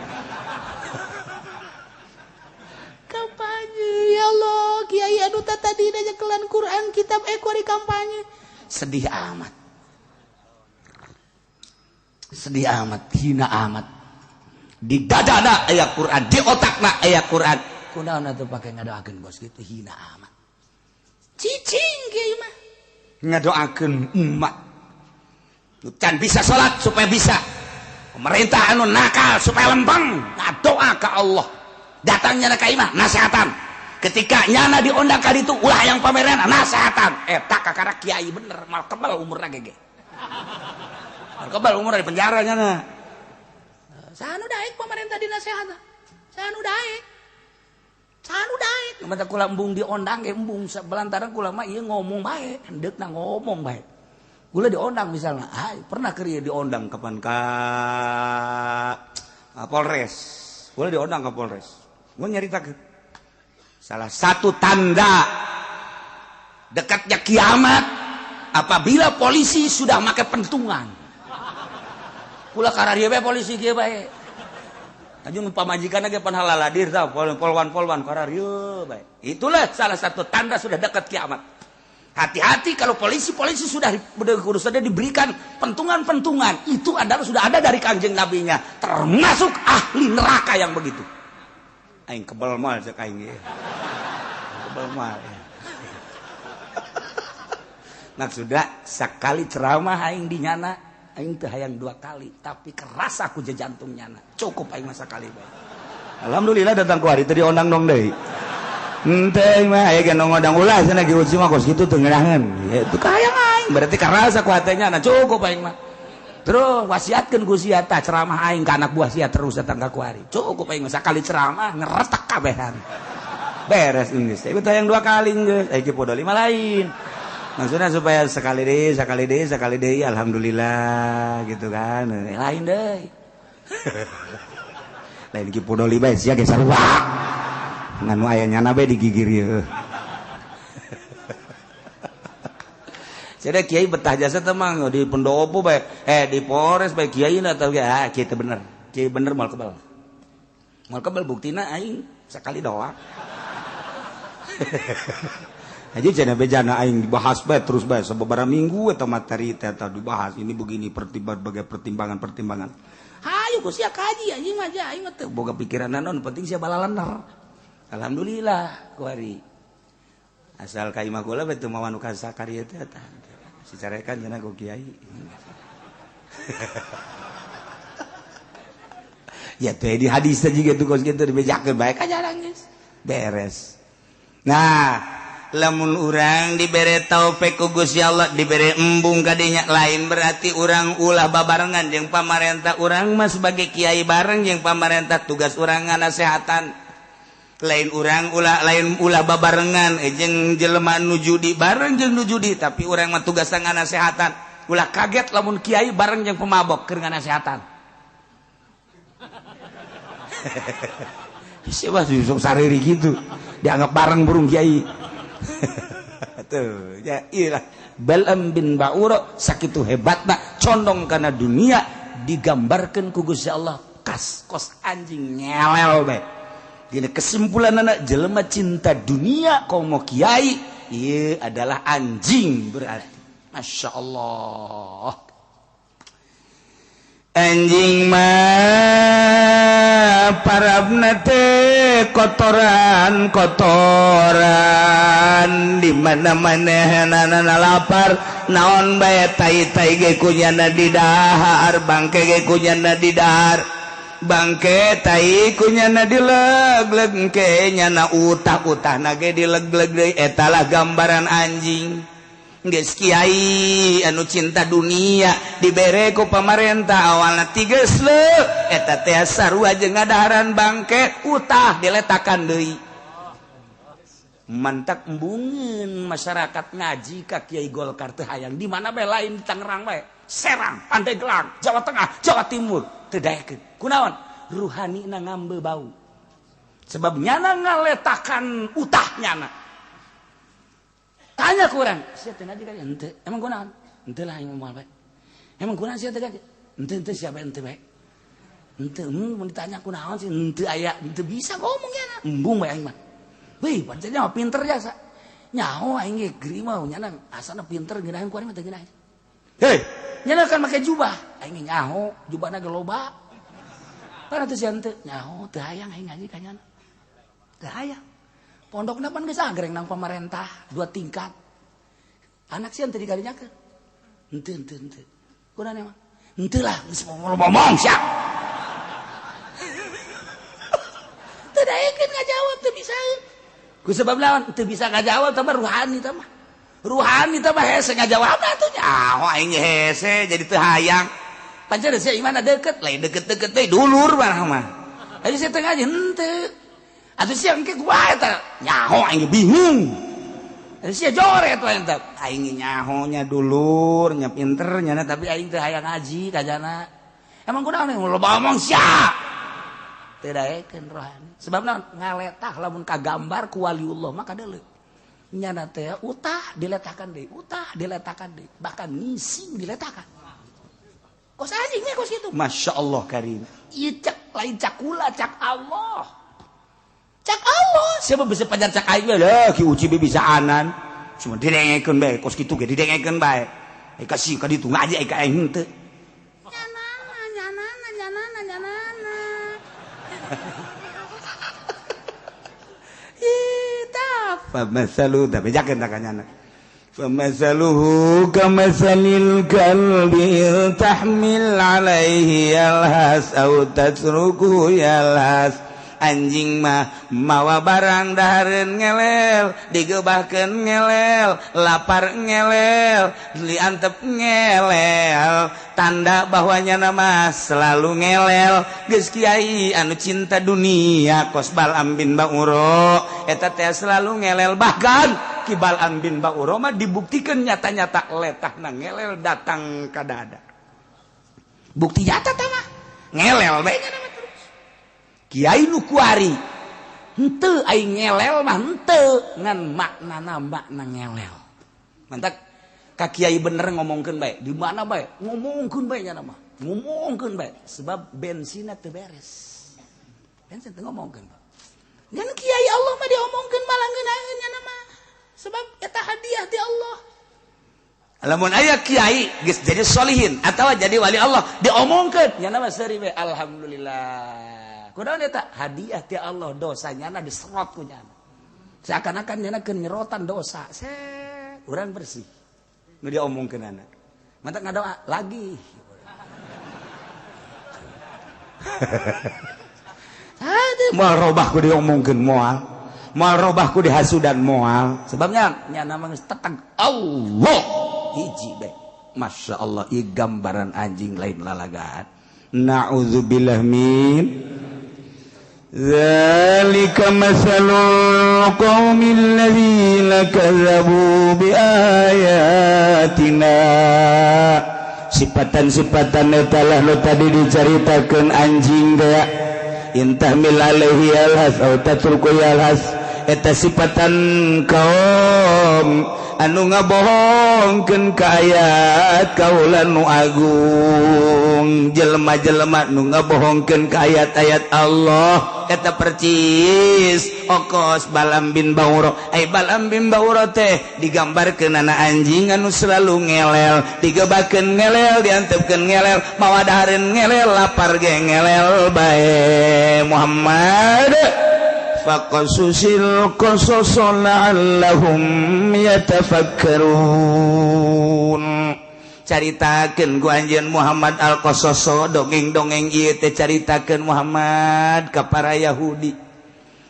A: Kampanye ya Allah, kiai anu tadi nyakelan Quran kitab kuari kampanye. Sedih amat, hina amat. Di dadana aya Quran, di otakna aya Quran. Kunaon atuh pake ngadoakeun bos gitu hina amat. Cicing kiai mah. Ngadoakeun umat. Can bisa salat supaya bisa. Pemerintah anu nakal supaya lempeng. Ngadoa ka Allah. Datangnya ka imah nasihatan. Ketika nyana diundang ka ditu ulah yang pameran nasihatan. Eta kakara kiai bener mal kebal umurna gege. Mal kebal umur di penjara nyana. Sanu daek pemerintah dinasihatan. Sanu daek. Mata kula embung diondang ge embung belantaran kula mah ieu ngomong bae, hendeukna ngomong bae. Kula diondang misalnya, pernah keur ieu diondang kapan ka Polres. Kula diondang ka Polres. Gua nyaritakeun. Salah satu tanda dekatnya kiamat apabila polisi sudah make pentungan. Kula kararieu bae polisi kieu bae. Ajun pamajikanna ge pan halaladir tah polwan kararieu bae. Itulah salah satu tanda sudah dekat kiamat. Hati-hati kalau polisi sudah diberikan pentungan-pentungan. Itu adalah sudah ada dari Kanjeng Nabinya. Termasuk ahli neraka yang begitu. Aing kebal mal cek aing ge. Kebal mal. Maksudnya sekali ceramah aing di nyana, aing teu hayang 2 kali, tapi keras aku jantung nyana. Cukup aing mah sakali bae. Alhamdulillah datang ku hari teh diondang dong deui. Henteu mah aya ge ngodang ulah cenah ge uci mah kos kitu teu ngeunaheun. Itu kahayang aing, berarti keras aku hatenya na cukup aing mah. Terus wasiatkeun ku sia tah ceramah aing ka anak buah sia terus datang ka kuari. Cukup aing sakali ceramah ngeretek kabehan. Beres geus. Tapi teh yang 2 kali geus. Aya podo 5 lain. Maksudnya supaya sekali deui alhamdulillah gitu kan. Lain deui. Lain ki podo 5 sia ge sarua. Nganu aya nyana bae digigir ieu. Sada kiai betah jasa temang di pendopo bae di Polres bae kiaina tah ge kiai teh bener. Kiai bener mal kebal. Mal kebal buktina aing sakali doa. Aja cenah bejana aing dibahas bae terus bae sababaraha minggu eta materi teh dibahas ini begini pertimbangan. Hayu ku sia kaji anjing mah aing mah teu boga pikiran naon penting sia balalanar. Alhamdulillah kuari. Asal ka imah kula bae teu mawan ka sakarieu teh eta. Sicarekan cenah ku kiai. Ya teh di hadis teh jiga tuh kos kitu dibejakeun bae ka jarang geus. Beres. Nah, lamun urang dibere taufik ku Gusti Allah dibere embung kadinya lain berarti urang ulah babarengan jeung pamarentah urang mah sebagai kiai bareng jeung pamarentah tugas urang ngasehatan. Lain urang ulah babarengan jeung jelema nu judi bareng jeung nu judi tapi urang mah tugas ngasehatan. Ulah kaget lamun kiai bareng jeung pemabok keur ngasehatan. Siapa sih sok sariri gitu dianggap bareng burung kiai. Tuh ya iyalah Bal'am bin Ba'ura sakitu hebatna condong kana dunia digambarkeun ku Gusti Allah kos anjing ngelel bae. Dina kesimpulanna jelema cinta dunia komo kiai ieu adalah anjing berarti. Masya Allah. Anjing mah parabna teh kotoran di mana-mana lapar naon bae tai ge kunyana di dahar bangke ge kunyana di dahar
B: bangke taikunyana dileglegkenyana utah-utah nage dileg-leg etalah gambaran anjing geus kiai anu cinta dunia dibereko pamarentah awalna tigeus eta teh sarua jeung ngadaharan bangke utah diletakan deui mantak embungeun masyarakat ngaji ka Kiai Golkar teu hayang di mana bae lain di Tangerang bae Serang Pandeglang Jawa Tengah Jawa Timur teu daekeun kunaon ruhanina ngambe bau sebab nyana ngaletakan utah nyana tanya kurang sia teh ngaji ka henteu emang kunaon henteu lah aing moal bae emang kunaon sia teh ngaji henteu siapa henteu bae henteu mun ditanya kunaon sih henteu aya henteu bisa ngomong nyana embung bae aing mah wih, pancetnya pinter jasa. Nyaho aing ge geri mah nyana asana pinter ngeunaheun ku ari mah teu ngeunaheun. Hei, nyana kan make jubah. Aing nyaho, jubahna ge loba. Pana teu sia henteu, nyaho teu hayang aing ngaji ka nyana. Teu hayang. Pondokna pan geus agreng nang pamarentah 2 tingkat. Anak sia teu dikarinyakeun. Henteu. Kunaon emang? Henteu lah, geus ngomong sia. Teu daekeun ngajawab teu bisaeun. Ku sebab naon teu bisa ngajawab teh ruhani teh mah. Ruhani teh mah hese ngajawabna atuh nyaho aing hese jadi teu hayang. Pancen sia imana deukeut lain deukeut-deukeut deui dulur mah. Ari sia teu ngaji henteu. Atuh sia engke kumaha eta nyaho aing bingung. Ari sia joret lain teh aing nyaho nya dulur nya pinter nya tapi aing teu hayang ngaji kajana. Emang kunaon loba omong sia. Teu daekeun rohani. Sebab naon ngaletah lamun kagambar ku waliullah mah kadeuleu. Nyana teh utah diletakan deui, bahkan ngising diletakan. Kos anjing we kos kitu. Masyaallah karim. Ieu cak lain cak kula cak Allah. Cak Allah. Siapa bisa pajar cak aing we lah ki uci bibisaanan. Cuma didengekeun bae kos kitu ge didengekeun bae. Ai kasih ka ditu ngaji ai ka aing henteu. Famasalu tapi jakeun tak kanyana famasaluhu kamasalil kalbi tahmil alaihi yalhas au tatruku yalhas anjing mah mawa barang dahareun ngelel digeubahkeun ngelel lapar ngelel diantep ngelel tanda bahwanya nama selalu ngelel geus kiai anu cinta dunia kos Bal'am bin Ba'uro eta teh selalu ngelel bahkan ki Bal'am bin Ba'uro mah dibuktikeun nyata-nyata letahna ngelel datang ka dada bukti nyata tah mah ngelel bae nya nama terus kiai nu kuari henteu aing ngelel mah henteu ngan maknana makna ngelel mantap ka kiai bener ngomongkeun bae di mana bae ngomongkeun bae nya mah ngomongkeun bae sebab bensinna teu beres bensin teu ngomongkeun ngan kiai Allah mah diomongkeun malah ngeunaheun nya mah sebab eta hadiah ti Allah lamun aya kiai geus jadi solihin atawa jadi wali Allah diomongkeun nya mah seuri we alhamdulillah kunaon eta hadiah ti Allah dosanya diserot ku nya seakan-akan nya keun nyerotan dosa urang bersih nu dia omongkeun anak. Mantap ngadoa lagi. Moal robah ku diomongkeun moal. Moal robah ku dihasudan moal. Sebabnya nya nama geus teteg Allah hiji bae. Masyaallah ieu gambaran anjing lain lalagaan. Na'udzubillah min Zalika masalul qaumil ladzina kadzabu biayatina sifatan-sifatan etalah nu tadi dicaritakeun anjing daya intahmil alaihi alhas au tatruku alhas eta sifatan kaum anu ngabohongkeun ka ayat kaula nu agung jelema-jelema nu ngabohongkeun ka ayat-ayat Allah eta percis okos Bal'am bin Ba'uro Bal'am bin Ba'uro teh digambarkeun ana anjing anu selalu ngelel digebakeun ngelel diantepkeun ngelel mawa dahareun ngelel lapar ge ngelel bae Muhammad faqasusil qasasa la'allahum yatafakkarun
A: caritakeun ku anjeun Muhammad al-Qasaso dongeng-dongeng ieu teh caritakeun Muhammad ka para Yahudi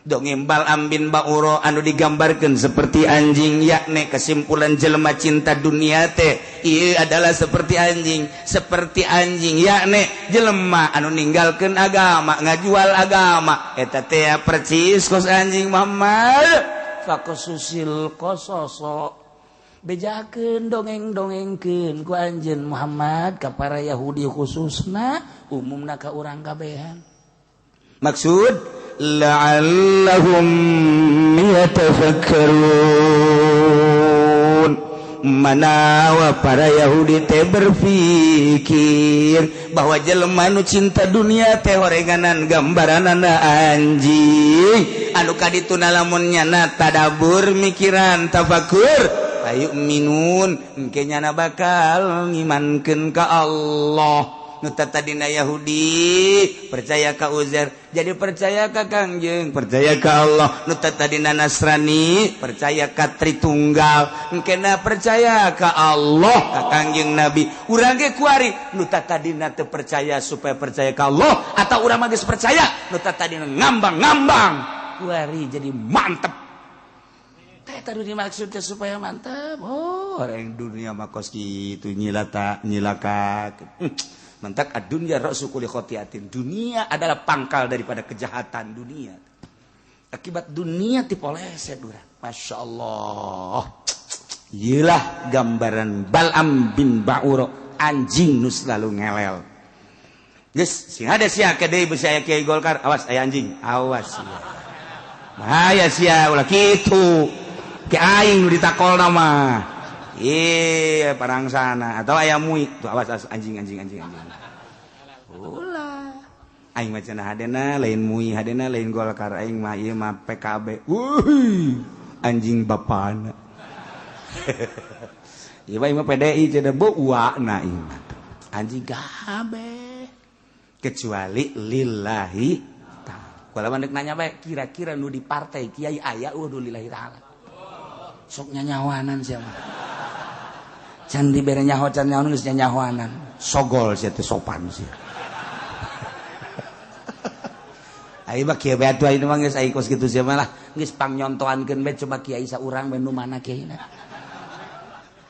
A: dongeng Bal'am bin Ba'ura anu digambarkeun seperti anjing yakni kesimpulan jelema cinta dunia teh ieu adalah seperti anjing yakni jelema anu ninggalkeun agama ngajual agama eta teh percis kos anjing Muhammad faqasusil qasaso bejakeun dongeng-dongengkeun ku anjeun Muhammad ka para Yahudi khususna umumna ka urang kabehan maksud la'allahum yatafakkarun manawa para Yahudi teh berpikir bahwa jelema nu cinta dunia teh horenganan gambaranana anjing anu kadituna lamun nyana tadabur mikiran tafakur ayu minun engke nyana bakal ngimankeun ka Allah tadina Yahudi percaya ka Uzair jadi percaya ka Kangjeng percaya ka Allah tadina Nasrani percaya ka Tritunggal engkena percaya ka Allah ka Kangjeng Nabi urang ge kuari tadina teu percaya supaya percaya ka Allah atau urang mah geus percaya tadina ngambang-ngambang kuari jadi mantep teh tadi dimaksudnya supaya mantap orang dunia mah kos kitu nyilaka mantak ad-dunya ra'su kulli khotiatin. Dunia adalah pangkal daripada kejahatan dunia. Akibat dunia tipoleset urang. Masya Allah. Iyalah gambaran Bal'am bin Ba'ura anjing nu selalu ngelel. Geus sing ada sia ke deui beusi aya Kiai Golkar, awas aya anjing, awas sia. Bahaya sia ulah kitu. Ke aing nu ditakolna mah. Iya parang sana atau ayam mui tuh awas anjing ulah aing macam hadena lain mui hadena lain Golkar aing mah ieu mah PKB anjing bapana ieu mah PDI cenah buana ieu anjing kabeh kecuali lillahi ta'ala kalau mandek nanya bae kira-kira nu di partai kiai aya udah lillahi ta'ala sok nyanyawanan siapa can dibere nyaho can nyaho geus nyanyahoanan sogol sia teh sopan sia ai mah kieu bae atuh ayeuna mah geus ai kos kitu sia mah lah geus pangnyontoankeun bae coba kiai saurang bae nu mana kiaina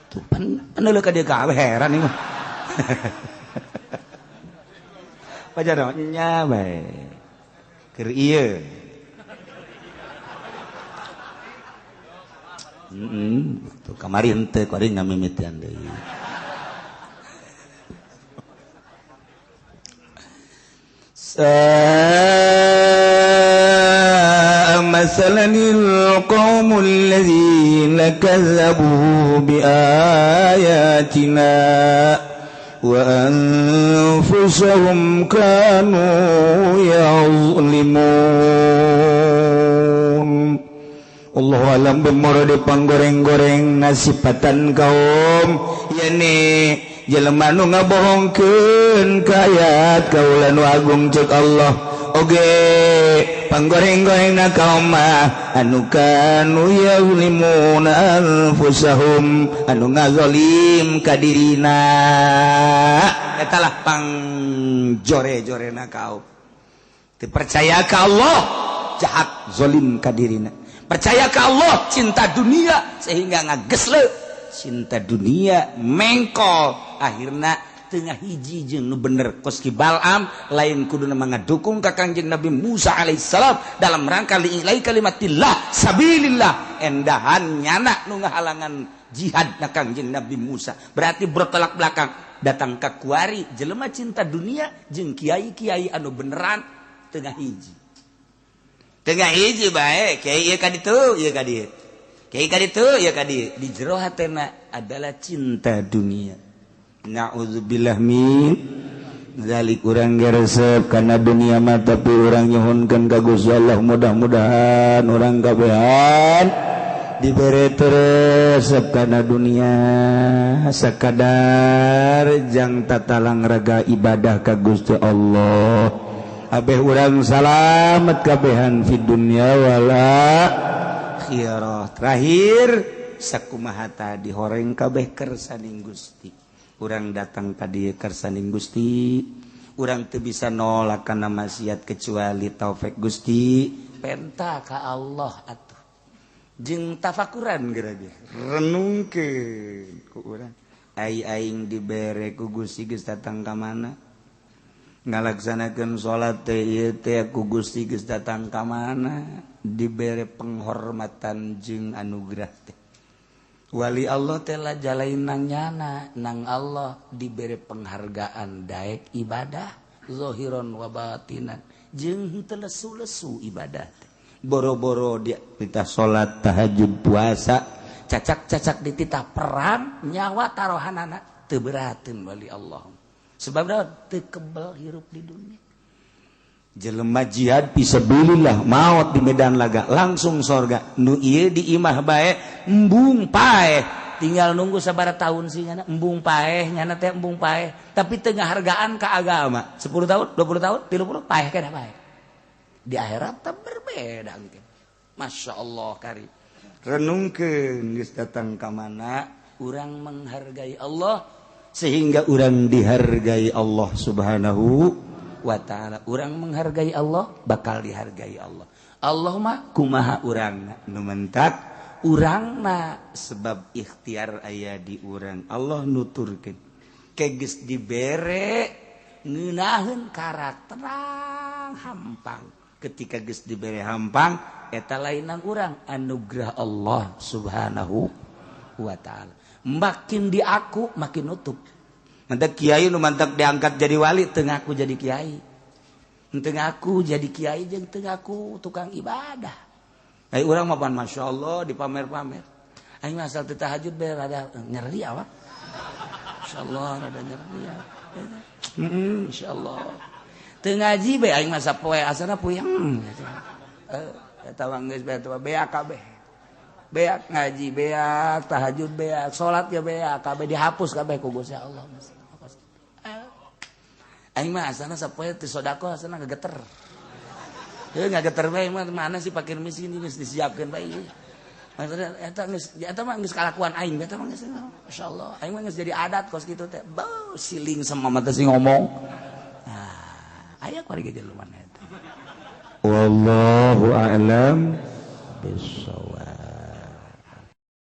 A: tuh paneuleuh ka dieu kabeh heran ieu mah pajar nya bae keur ieu kamari henteu kuring ngamimitian deui masalanil qaumul ladzina kazzabu biayatina wa anfusahum kanu yazlimun Allah alam bemoro di panggoreng-goreng nasipatan kaum yani jelema nu ngabohongkeun ka ayat kaula nu agung ceuk Allah oge panggoreng-gorengna kaum mah anu kanu yazlimuna anfusahum anu ngazalim ka dirina eta lah pangjore-jorena kaum teu percaya ka Allah jahat zalim ka dirina percaya ke Allah cinta dunia sehingga ngagesle cinta dunia mengkol akhirna tengah hiji jeung nu bener kos ki Bal'am lain kuduna mangadukung ka Kangjeng Nabi Musa alaihissalam dalam rangka li'ilai kalimatillah sabilillah endahan nyana nu ngahalangan jihad na Kangjeng Nabi Musa berarti bertolak belakang datang ka kuari jelema cinta dunia jeung kiai-kiai anu beneran tengah hiji bae kiai ieu ka ditu ieu ka dieu kiai ka ditu ieu ka dieu di jero hatena adalah cinta dunia naudzubillah min zalik urang resep kana dunia mah tapi urang nyuhunkeun ka Gusti Allah mudah-mudahan urang kabehan dibere resep kana dunia sakadar jang tatalang raga ibadah ka Gusti Allah abeh urang salamet kabehan fi dunya wala akhirah terakhir sakumaha tadi horeng kabeh kersaning Gusti urang datang tadi kersaning Gusti urang teu bisa nolak kana maksiat kecuali taufik Gusti penta ka Allah atuh jeung tafakuran geura renungkeun ku urang aing dibere ku Gusti geus datang ka mana ngalaksanakeun salat teh ieu teh ku Gusti geus datang ka mana dibere penghormatan jeung anugerah teh wali Allah telah jalain nang nyana nang Allah dibere penghargaan daek ibadah zahiron wa batinan jeung henteu lesu-lesu ibadah teh boro-boro dia titah salat tahajud puasa cacak-cacak di titah perang nyawa tarohanana teu berateun wali Allah sebab teu kebal hirup di dunia jelema jihad fisabilillah maot di medan laga langsung sorga nu ieu di imah bae embung paeh tinggal nunggu sabaraha tahun sih nyana embung paeh nyana teh embung paeh tapi teu ngahargaan ka agama 10 tahun 20 tahun 30 paeh kana paeh di akhirat teh berbeda engke masyaallah kari renungkeun geus datang ka mana urang menghargai Allah sehingga urang dihargai Allah Subhanahu wa ta'ala urang menghargai Allah bakal dihargai Allah Allahumma kumaha urangna nu mentak urangna sebab ikhtiar aya di urang Allah nuturkeun kegeus dibere ngeunaheun karakter hampang ketika geus dibere hampang eta lainang urang anugerah Allah Subhanahu wa ta'ala makin diaku makin nutup mantak kiai nu mantak diangkat jadi wali teu ngaku jadi kiai teu ngaku jadi kiai jeung teu ngaku tukang ibadah ai urang mah pan masyaallah dipamer-pamer aing asal teu tahajud bae rada nyeri awak insyaallah rada nyeri ya insyaallah teu ngaji bae aing mah sapoe asana puyeng eta mah geus bae beak kabeh beak ngaji beak tahajud beak salat ya beak kabeh dihapus kabeh ku Gusti Allah aing mah asana sapoe teu sedekah asana ngageter heuh ngageter bae mah mana sih fakir miskin geus disiapkeun bae maksudna eta mah geus kalakuan aing eta mah geus masyaallah aing mah geus jadi adat kos kitu teh beuh siling sama mata sing ngomong aya kuari jelema eta wallahu a'lam bissawab.